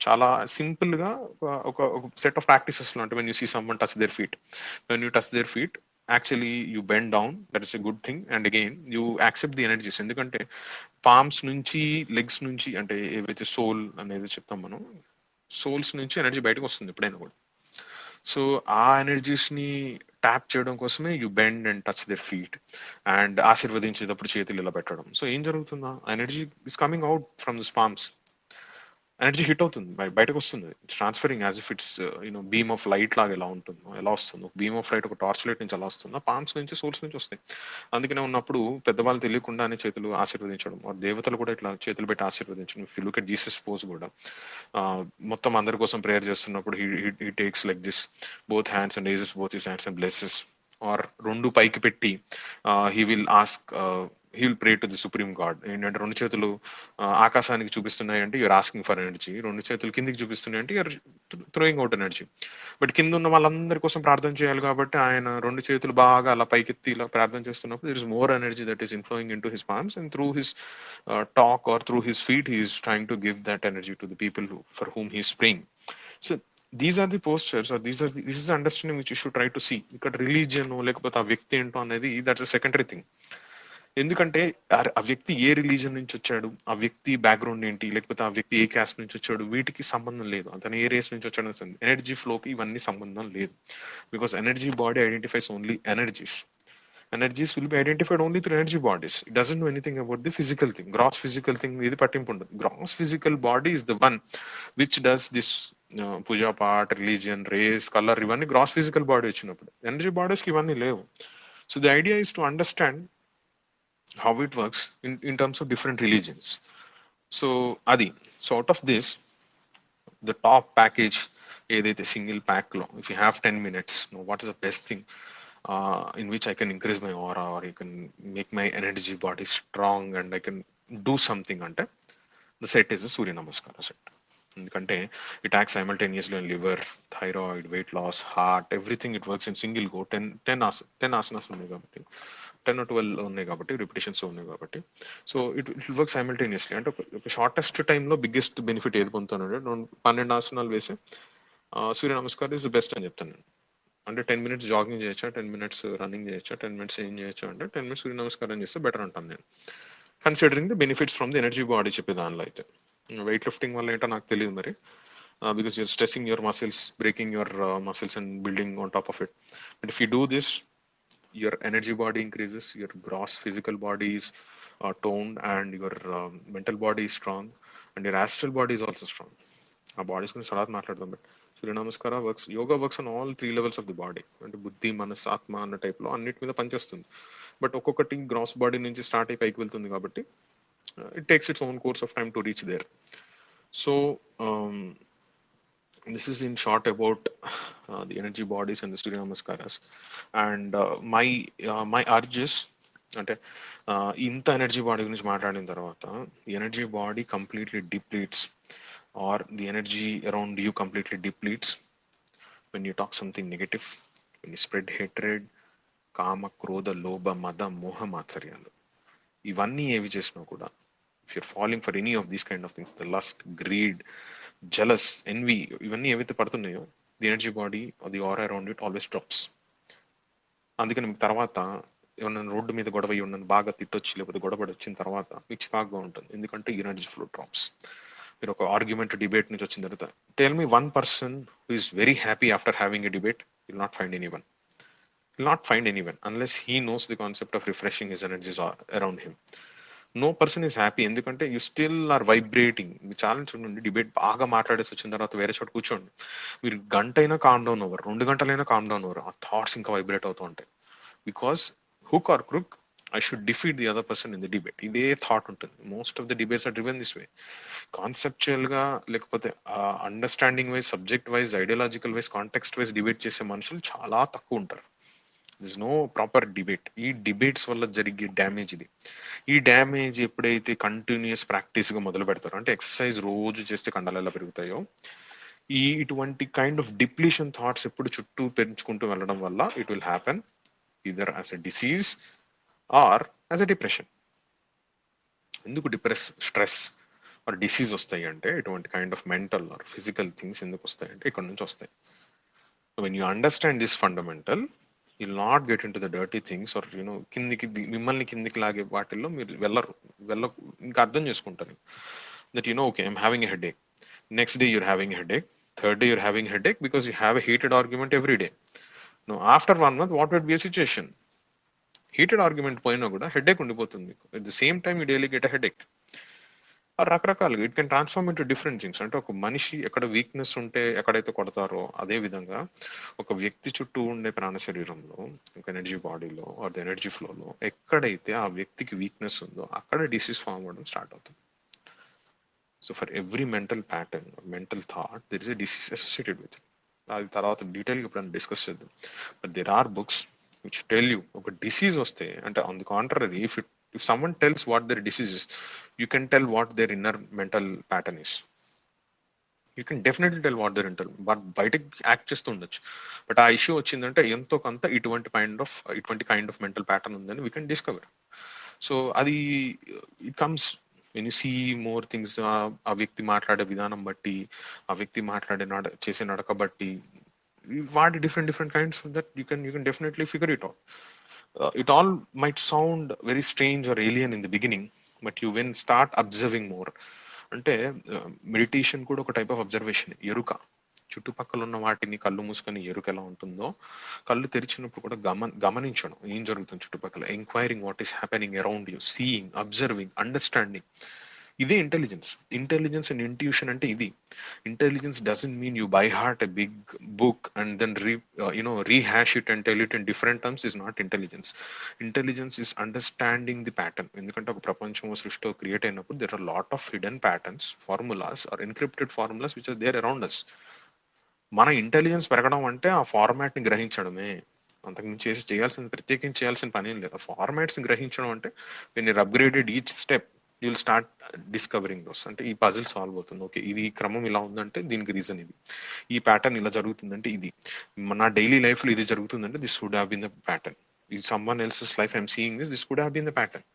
చాలా సింపుల్ గా ఒక సెట్ ఆఫ్ ప్రాక్టీసెస్ లో అంటే, when you see someone touch their feet, when you touch their feet actually you bend down, that is a good thing. And again you accept the energies. ఎందుకంటే palms నుంచి, legs నుంచి, అంటే ఏవైతే soul అనేది చెప్తాం మనం, సోల్స్ నుంచి energy బయటకు వస్తుంది ఎప్పుడైనా కూడా. సో ఆ ఎనర్జీస్ ని ట్యాప్ చేయడం కోసమే you bend and touch their feet. And ఆశీర్వదించేటప్పుడు చేతులు ఇలా పెట్టడం. సో ఏం జరుగుతుందా, energy is coming out from this palms. Energy hit అవుతుంది, బయటకు వస్తుంది. It's transferring as if it's beam of light లాగా ఎలా ఉంటుందో, ఎలా వస్తుందో ఒక బీమ్ ఆఫ్ లైట్, ఒక టార్చ్ లైట్ నుంచి ఎలా వస్తుందో, పామ్స్ నుంచి, సోర్స్ నుంచి వస్తాయి. అందుకనే ఉన్నప్పుడు పెద్దవాళ్ళు తెలియకుండానే చేతులు ఆశీర్వదించడం, దేవతలు కూడా ఇట్లా చేతులు పెట్టి ఆశీర్వదించడం. If you look at Jesus pose కూడా, మొత్తం అందరి కోసం ప్రేయర్ చేస్తున్నప్పుడు he takes like this both hands and raises both his hands and blesses. Or రెండు పైకి పెట్టి he will ask, he will pray to the supreme God. ఏంటంటే రెండు చేతులు ఆకాశానికి చూపిస్తున్నాయి అంటే యూఆర్ ఆస్కింగ్ ఫర్ ఎనర్జీ, రెండు చేతులు కిందికి చూపిస్తున్నాయి అంటే you're throwing out energy. But కింద ఉన్న వాళ్ళందరి కోసం ప్రార్థన చేయాలి కాబట్టి ఆయన రెండు చేతులు బాగా అలా పైకెత్తి ఇలా ప్రార్థన చేస్తున్నప్పుడు there is more energy that is inflowing into his palms, and through his talk or through his feet he is trying to give that energy to the people for whom he is praying. So these are the postures, or this is understanding which you should try to see. ఇక్కడ religion లేకపోతే ఆ వ్యక్తి ఏంటో అనేది that's a secondary thing. ఎందుకంటే ఆ వ్యక్తి ఏ religion నుంచి వచ్చాడు, ఆ వ్యక్తి బ్యాక్గ్రౌండ్ ఏంటి, లేకపోతే ఆ వ్యక్తి ఏ క్యాస్ట్ నుంచి వచ్చాడు, వీటికి సంబంధం లేదు. అతను ఏ రేస్ నుంచి వచ్చాడు, ఎనర్జీ ఫ్లోకి ఇవన్నీ సంబంధం లేదు. Because energy body identifies only energies. Energies will be identified only through energy bodies. It doesn't know anything about the physical thing, gross physical thing. ఇది పట్టింపు ఉండదు. Gross physical body is the one which does this puja part, religion, race, colour, ఇవన్నీ gross physical body వచ్చినప్పుడు. Energy bodies కి ఇవన్నీ లేవు. So the idea is to understand how it works in terms of different religions. So adi, so out of this, the top package ఏదైతే single pack లో, if you have 10 minutes, what is the best thing in which I can increase my aura, or you can make my energy body strong and I can do something అంటే the set is a Surya namaskara set. ఎందుకంటే it act simultaneously on liver, thyroid, weight loss, heart, everything. It works in single go. 10 asanas ఉన్నాయి కాబట్టి, 10 or 12 ఉన్నాయి కాబట్టి, repetitions ఉన్నాయి కాబట్టి, so it work simultaneously. అంటే ఒక షార్టెస్ట్ టైంలో బిగ్గెస్ట్ బెనిఫిట్ ఏది పొందుతానంటే, 12 ఆసనాలు వేసి సూర్య నమస్కారం ఇస్ ద బెస్ట్ అని చెప్తాను నేను. అంటే 10 minutes జాగింగ్ చేయొచ్చా, 10 minutes రన్నింగ్ చేయొచ్చా, 10 minutes ఏం చేయొచ్చా అంటే 10 minutes సూర్య నమస్కారం చేస్తే బెటర్ అంటాను నేను, considering the benefits from the energy body చెప్పే దానిలో అయితే. వెయిట్ లిఫ్టింగ్ వల్ల ఏంటో నాకు తెలియదు మరి, because you're stressing your muscles, breaking your muscles and building on top of it. But if you do this, your energy body increases, your gross physical body is toned, and your mental body is strong, and your astral body is also strong. ఆ bodies గురించి తర్వాత మాట్లాడదాం. But సూర్య నమస్కార works, yoga works on all 3 levels of the body. అంటే బుద్ధి, మనసు, ఆత్మ అన్న టైప్లో అన్నిటి మీద పనిచేస్తుంది. బట్ ఒక్కొక్కటి గ్రాస్ బాడీ నుంచి స్టార్ట్ అయి పైకి వెళ్తుంది కాబట్టి it takes its own course of time to reach there. So this is in short about the energy bodies and the Surya Namaskaras. And my urges అంటే ఇంత ఎనర్జీ బాడీ గురించి మాట్లాడిన తర్వాత, the energy body completely depletes, or the energy around you completely depletes when you talk something negative, when you spread hatred, kama krodha lobha మద మోహ మాత్సర్యాలు, ఇవన్నీ ఏవి చేసినా కూడా, if you're falling for any of these kind of things, the lust, greed, jealous, envy, ఇవన్నీ ఏవైతే పడుతున్నాయో, the energy body or the aura around it always drops. అందుకని మీకు తర్వాత ఏమన్నా రోడ్డు మీద గొడవ ఉన్న బాగా తిట్టొచ్చి లేకపోతే గొడవడి వచ్చిన తర్వాత మీకు చికాగ్గా ఉంటుంది, ఎందుకంటే ఎనర్జీ ఫ్లో డ్రాప్స్. మీరు ఒక ఆర్గ్యుమెంట్ డిబేట్ నుంచి వచ్చిన తర్వాత, tell me one person who is very happy after having a debate. Will not find any one, will not find any one unless he knows the concept of refreshing his energies around him. No person is happy, ఎందుకంటే you still are vibrating. మీరు challenge ఉండండి, debate బాగా మాట్లాడేసి వచ్చిన తర్వాత వేరే చోట కూర్చోండి, మీరు గంట అయినా కామ్ డౌన్ అవ్వరు, 2 గంటలైనా కామ్ డౌన్ అవ్వరు, ఆ థాట్స్ ఇంకా వైబ్రేట్ అవుతూ ఉంటాయి. Because hook or crook, I should defeat the other person in the debate, ఇదే థాట్ ఉంటుంది. Most of the debates are driven this way. Conceptual గా లేకపోతే understanding wise, subject wise, ideological wise, context wise debate చేసే మనుషులు చాలా తక్కువ ఉంటారు. This no proper debate. ఈ డిబేట్స్ వల్ల జరిగే డ్యామేజ్ ఇది. ఈ డ్యామేజ్ ఎప్పుడైతే కంటిన్యూస్ ప్రాక్టీస్ గా మొదలు పెడతారో, అంటే ఎక్సర్సైజ్ రోజు చేస్తే కండలు ఎలా పెరుగుతాయో, ఇటువంటి కైండ్ ఆఫ్ డిప్లీషన్ థాట్స్ ఎప్పుడు చుట్టూ పెంచుకుంటూ వెళ్ళడం వల్ల it will happen either as a disease or as a depression. ఎందుకు స్ట్రెస్ ఆర్ డిసీజ్ వస్తాయి అంటే, ఇటువంటి kind of mental or physical things ఎందుకు వస్తాయి అంటే ఇక్కడ నుంచి వస్తాయి. When you understand this fundamental, will not get into the dirty things or కిందికి మిమ్మల్ని కిందికి లాగే వాటిల్లో మీరు వెళ్ళ ఇంకా అర్థం చేసుకుంటారు that okay, I'm having a headache. Next day you're having a headache, third day you're having headache because you have a heated argument every day. No after 1 month what will be a situation? Heated argument పోయినా కూడా headache ఉండిపోతుంది. At the same time you daily get a headache. రకరకాలుగా it can transform into different things. అంటే ఒక మనిషి ఎక్కడ weakness ఉంటే ఎక్కడైతే కొడతారో, అదే విధంగా ఒక వ్యక్తి చుట్టూ ఉండే ప్రాణ శరీరంలో, ఒక ఎనర్జీ బాడీలో ఆర్ ద ఎనర్జీ ఫ్లోలో ఎక్కడైతే ఆ వ్యక్తికి వీక్నెస్ ఉందో అక్కడ డిసీజ్ ఫామ్ అవ్వడం స్టార్ట్ అవుతుంది. So for every mental pattern, mental thought, there is a disease associated with. అది తర్వాత డీటెయిల్గా ఇప్పుడు డిస్కస్ చేద్దాం. But there are books which tell you ఒక డిసీజ్ వస్తే, అంటే on the contrary, if someone tells what their disease is, you can tell what their inner mental pattern is. You can definitely tell what their internal, but బయటకి act చేస్తూ ఉండొచ్చు. But ఆ issue వచ్చిందంటే ఎంతో కొంత ఇటువంటి కైండ్ ఆఫ్ మెంటల్ ప్యాటర్న్ ఉందని we can discover. So అది it comes when you see more things. ఆ వ్యక్తి మాట్లాడే విధానం బట్టి, ఆ వ్యక్తి చేసే నడక బట్టి, వాటి different kinds that you can definitely figure it out. It all might sound very strange or alien in the beginning, but you when start observing more, అంటే మెడిటేషన్ కూడా ఒక టైప్ ఆఫ్ అబ్జర్వేషన్. ఎరుక, చుట్టుపక్కల ఉన్న వాటిని కళ్ళు మూసుకొని ఎరుక ఎలా ఉంటుందో, కళ్ళు తెరిచినప్పుడు కూడా గమనించడం ఏం జరుగుతుంది చుట్టుపక్కల, enquiring what is happening around you, seeing, observing, understanding. ఇదే ఇంటెలిజెన్స్. ఇంటెలిజెన్స్ అండ్ ఇంట్యూషన్ అంటే ఇది. Intelligence doesn't mean you by heart a big book and then rehash it and tell it in different terms is not intelligence. Intelligence is understanding the pattern. ఎందుకంటే ఒక ప్రపంచం సృష్టిలో create అయినప్పుడు there are lot of hidden patterns, formulas or encrypted formulas which are there around us. మన intelligence పెరగడం అంటే ఆ format ని గ్రహించడమే. అంతకుమించి ప్రత్యేకించి చేయాల్సిన పని ఏం లేదు. ఫార్మాట్స్ ని గ్రహించడం అంటే when you're upgraded each step, you will start discovering those. అంటే ఈ పజిల్ సాల్వ్ అవుతుంది, ఓకే ఇది క్రమం ఇలా ఉందంటే దీనికి రీజన్ ఇది, ఈ ప్యాటర్న్ ఇలా జరుగుతుందంటే ఇది, నా డైలీ లైఫ్ లో ఇది జరుగుతుందంటే this would have been the pattern. ఈ someone else's life I'm seeing this could have been the pattern.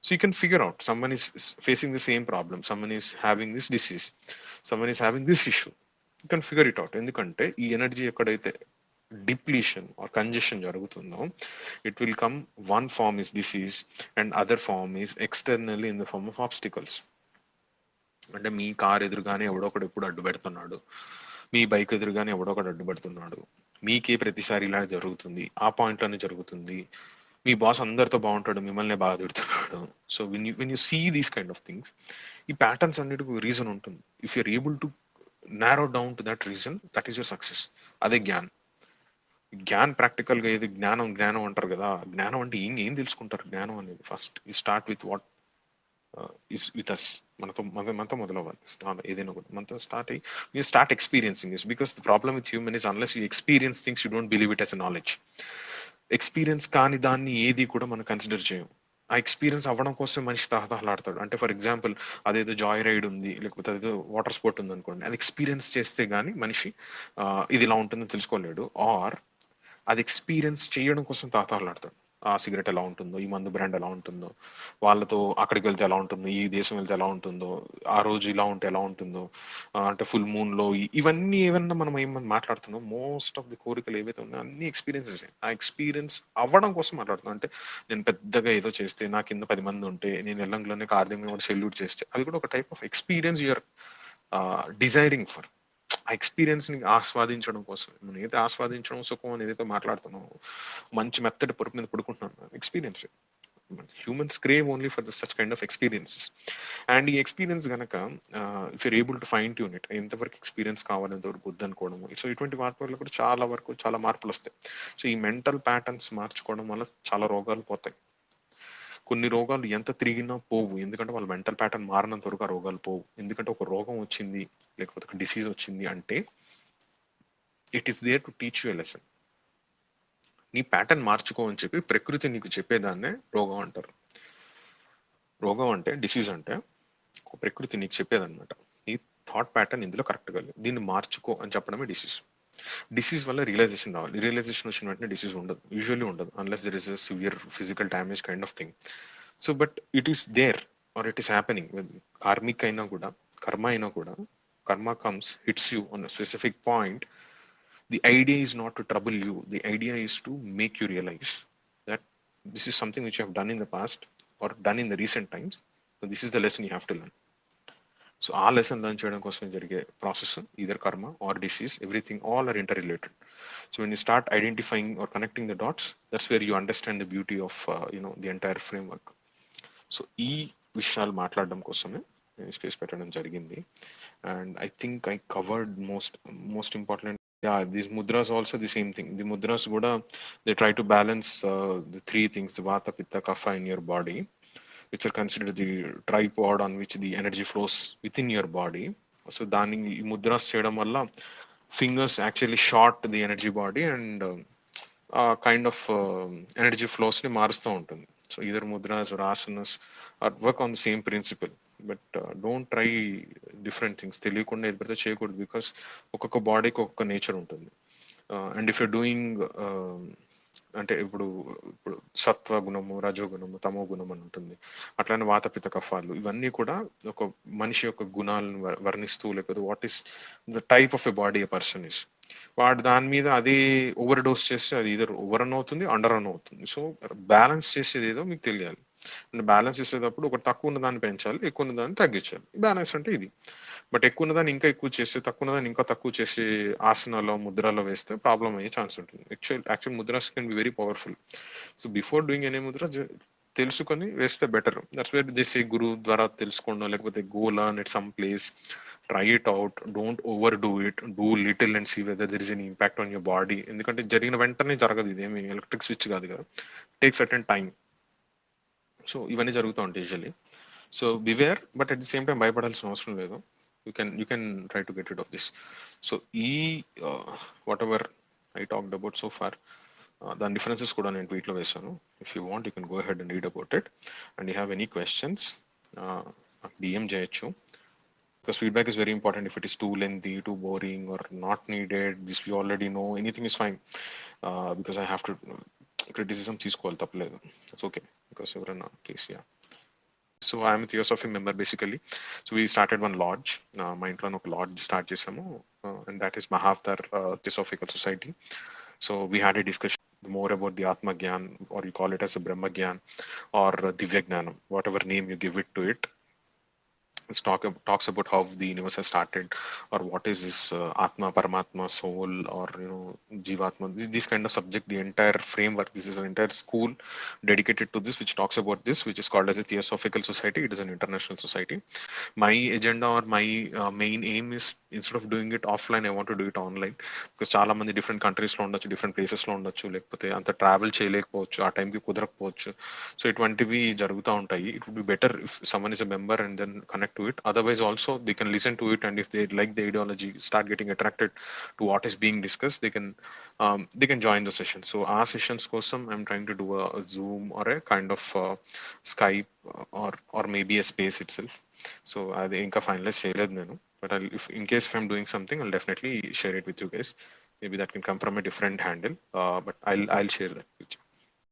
So you can figure out someone is facing the same problem, someone is having this disease, someone is having this issue. You can figure it out. ఎందుకంటే ఈ energy ఎక్కడైతే depletion or congestion జరుగుతుందో, it will come one form is disease and other form is externally in the form of obstacles. అంటే మీ car ఎదురుగానే ఎవడో ఒకడు ఎప్పుడు అడ్డు పెడుతున్నాడు, మీ బైక్ ఎదురుగానే ఎవడో ఒకడు అడ్డు పెడుతున్నాడు, మీకే ప్రతిసారి ఇలా జరుగుతుంది, ఆ పాయింట్ లోనే జరుగుతుంది, మీ బాస్ అందరితో బాగుంటాడు, మిమ్మల్ని బాగా తిడుతున్నాడు. So when you see these kind of things, ఈ ప్యాటర్న్స్ అన్నిటికీ రీజన్ ఉంటుంది. If you're able to narrow down to that reason, that is your success. అదే జ్ఞాన్. ప్రాక్టికల్ గా ఏది జ్ఞానం అంటారు కదా, జ్ఞానం అంటే ఏం తెలుసుకుంటారు? జ్ఞానం అనేది first you start with what is with us. మనతో మొదలవ్వాలి ఏదైనా కూడా. మనతో స్టార్ట్ అయ్యి you start experiencing this. Because the problem with human is unless you experience things you don't believe it as a knowledge. Experience కాని దాన్ని ఏది కూడా మనం కన్సిడర్ చేయం. ఆ ఎక్స్పీరియన్స్ అవ్వడం కోసం మనిషి తహతహలాడతాడు. అంటే ఫర్ ఎగ్జాంపుల్ అదేదో జాయ్ రైడ్ ఉంది, లేకపోతే అదేదో వాటర్ స్పోర్ట్ ఉంది అనుకోండి, అది ఎక్స్పీరియన్స్ చేస్తే గానీ మనిషి ఇది ఇలా ఉంటుందని తెలుసుకోలేడు. ఆర్ అది ఎక్స్పీరియన్స్ చేయడం కోసం తాతాలాడతాడు. ఆ సిగరెట్ ఎలా ఉంటుందో, ఈ మందు బ్రాండ్ ఎలా ఉంటుందో, వాళ్ళతో అక్కడికి వెళ్తే ఎలా ఉంటుందో, ఈ దేశం వెళ్తే ఎలా ఉంటుందో, ఆ రోజు ఇలా ఉంటే ఎలా ఉంటుందో, అంటే ఫుల్ మూన్ లో ఇవన్నీ ఏమన్నా మనం ఏమన్నా మాట్లాడుతున్నాం, మోస్ట్ ఆఫ్ ది కోరికలు ఏవైతే ఉన్నాయో అన్ని ఎక్స్పీరియన్సెస్. ఆ ఎక్స్పీరియన్స్ అవ్వడం కోసం మాట్లాడుతున్నాం. అంటే నేను పెద్దగా ఏదో చేస్తే, నా కింద 10 మంది ఉంటే, నేను ఎల్లంలోనే కార్యంగా కూడా సెల్యూట్ చేస్తే, అది కూడా ఒక type of experience you're desiring for. ఆ ఎక్స్పీరియన్స్ ని ఆస్వాదించడం కోసం, మనం ఏదైతే ఆస్వాదించడం సుఖం అని ఏదైతే మాట్లాడుతున్నామో, మంచి మెత్తటి పొరుపు మీద పడుకుంటున్నాను, experience. Humans crave only for the such kind of experiences. And ఈ ఎక్స్పీరియన్స్ గనక if you're able to fine tune it, ఎంతవరకు ఎక్స్పీరియన్స్ కావాలి, ఎంతవరకు వద్దనుకోవడము, సో ఇటువంటి వాటి వల్ల కూడా చాలా వరకు చాలా మార్పులు వస్తాయి. సో ఈ మెంటల్ ప్యాటర్న్స్ మార్చుకోవడం వల్ల చాలా రోగాలు పోతాయి. కొన్ని రోగాలు ఎంత తిరిగినా పోవు, ఎందుకంటే వాళ్ళ మెంటల్ ప్యాటర్న్ మారినంత వరకు ఆ రోగాలు పోవు. ఎందుకంటే ఒక రోగం వచ్చింది, లేకపోతే ఒక డిసీజ్ వచ్చింది అంటే it is there to teach you a lesson. నీ ప్యాటర్న్ మార్చుకో అని చెప్పి ప్రకృతి నీకు చెప్పేదాన్నే రోగం అంటారు. రోగం అంటే, డిసీజ్ అంటే ఒక ప్రకృతి నీకు చెప్పేదన్నమాట. నీ థాట్ ప్యాటర్న్ ఇందులో కరెక్ట్గా లేదు, దీన్ని మార్చుకో అని చెప్పడమే డిసీజ్. డిసీజ్ వల్ల రియలైజేషన్ రావాలి. రియలైజేషన్ వచ్చిన వెంటనే డిసీజ్ ఉండదు, యూజువల్లీ ఉండదు, unless there is a severe physical damage kind of thing. So but it is there or it is happening. Karmic అయినా కూడా, కర్మ అయినా కూడా, karma comes hits you on specific point. The idea is not to trouble you, the idea is to make you realize that this is something which you have done in the past or done in the recent times, so this is the lesson you have to learn. So ఆ lesson learn చేయడం కోసం జరిగే process, either karma or disease, everything all are interrelated. So when you start identifying or connecting the dots, that's where you understand the beauty of the entire framework. So ఈ విషయాలు మాట్లాడడం కోసమే నేను space పెట్టడం జరిగింది. And I think I covered most important. Yeah, these mudras also the same thing. The mudras kuda, they try to balance the three things, the vata, pitta, kapha in your body, which are considered the tripod on which the energy flows within your body. So dani mudras cheyadam valla fingers actually short the energy body, and kind of energy flows ni మారుస్తూ ఉంటుంది. So either mudras or asanas or work on the same principle, but don't try different things. తెలియకుండా ఏది పడితే చేయకూడదు, because ఒక్కొక్క బాడీకి ఒక్కొక్క nature ఉంటుంది. అండ్ ఇఫ్ యూర్ డూయింగ్ అంటే ఇప్పుడు ఇప్పుడు సత్వ గుణము, రజోగుణము, తమో గుణం అని ఉంటుంది. అట్లానే వాతపిత కఫాలు, ఇవన్నీ కూడా ఒక మనిషి యొక్క గుణాలను వర్ణిస్తూ, లేకపోతే what is the type of a body a person is. వాడు దాని మీద అది ఓవర్ డోస్ చేస్తే అది ఇదర్ ఓవర్ రన్ అవుతుంది, అండర్ రన్ అవుతుంది. సో బ్యాలెన్స్ చేసేది ఏదో మీకు తెలియాలి. అంటే బ్యాలెన్స్ చేసేటప్పుడు ఒకటి తక్కువ ఉన్న దాన్ని పెంచాలి, ఎక్కువ ఉన్న దాన్ని తగ్గించాలి. బ్యాలెన్స్ అంటే ఇది. బట్ ఎక్కువ ఉన్నదాన్ని ఇంకా ఎక్కువ చేస్తే, తక్కువ ఉన్నదాన్ని ఇంకా తక్కువ చేసి ఆసనాలో, ముద్రలో వేస్తే ప్రాబ్లం అయ్యే ఛాన్స్ ఉంటుంది. Actual mudras can be very powerful. So before doing any mudra తెలుసుకొని వేస్తే better. That's where this a guru ద్వారా తెలుసుకోండి, లేకపోతే go learn at some place, try it out, don't overdo it, do little and see whether there is an impact on your body. ఎందుకంటే జరిగిన వెంటనే జరగదు, ఇదేమి ఎలక్ట్రిక్ స్విచ్ కాదు కదా, టేక్ సర్టెన్ టైం. సో ఇవన్నీ జరుగుతూ ఉంటాయి usually. So beware, but at the same time భయపడాల్సిన అవసరం లేదు. You can try to get rid of this. So ఈ whatever I talked about so far, దాని డిఫరెన్సెస్ కూడా నేను ట్వీట్లో వేశాను. If you want you can go ahead and read about it. And you have any questions, DM చేయొచ్చు. Because feedback is very important. If it is too lengthy, too boring, or not needed, this we already know, anything is fine. Because I have to criticism తీసుకోవాలి, తప్పలేదు. That's okay, because ఎవరైనా please. Yeah, so I'm Theosophy member basically. So we started one lodge, మా ఇంట్లో ఒక lodge start చేసాము, and that is Mahavatar Theosophical Society. So we had a discussion more about the Atma Gyan, or you call it as a Brahma Gyan, or Divya Gnanam, whatever name you give it to it. It talks about how the universe has started, or what is this Atma, Paramatma, soul, or Jivatma. This kind of subject, the entire framework. This is an entire school dedicated to this, which talks about this, which is called as a Theosophical Society. It is an international society. My agenda or my main aim is, instead of doing it offline, I want to do it online, because చాలా మంది different countries లో ఉండొచ్చు, different places లో ఉండొచ్చు, లేకపోతే అంత travel చేయలేకపోవచ్చు, ఆ టైంకి కుదరకపోవచ్చు. సో ఇటువంటివి జరుగుతూ ఉంటాయి. It would be better if someone is a member and then connect to it. Otherwise also they can listen to it, and if they like the ideology, start getting attracted to what is being discuss, they can join the session. So ఆ sessions కోసం I'm trying to do Zoom or a kind of Skype, or maybe a space itself. So అది ఇంకా finalise చేయలేదు నేను, but if in case if I'm doing something I'll definitely share it with you guys. Maybe that can come from a different handle, but I'll share that with you.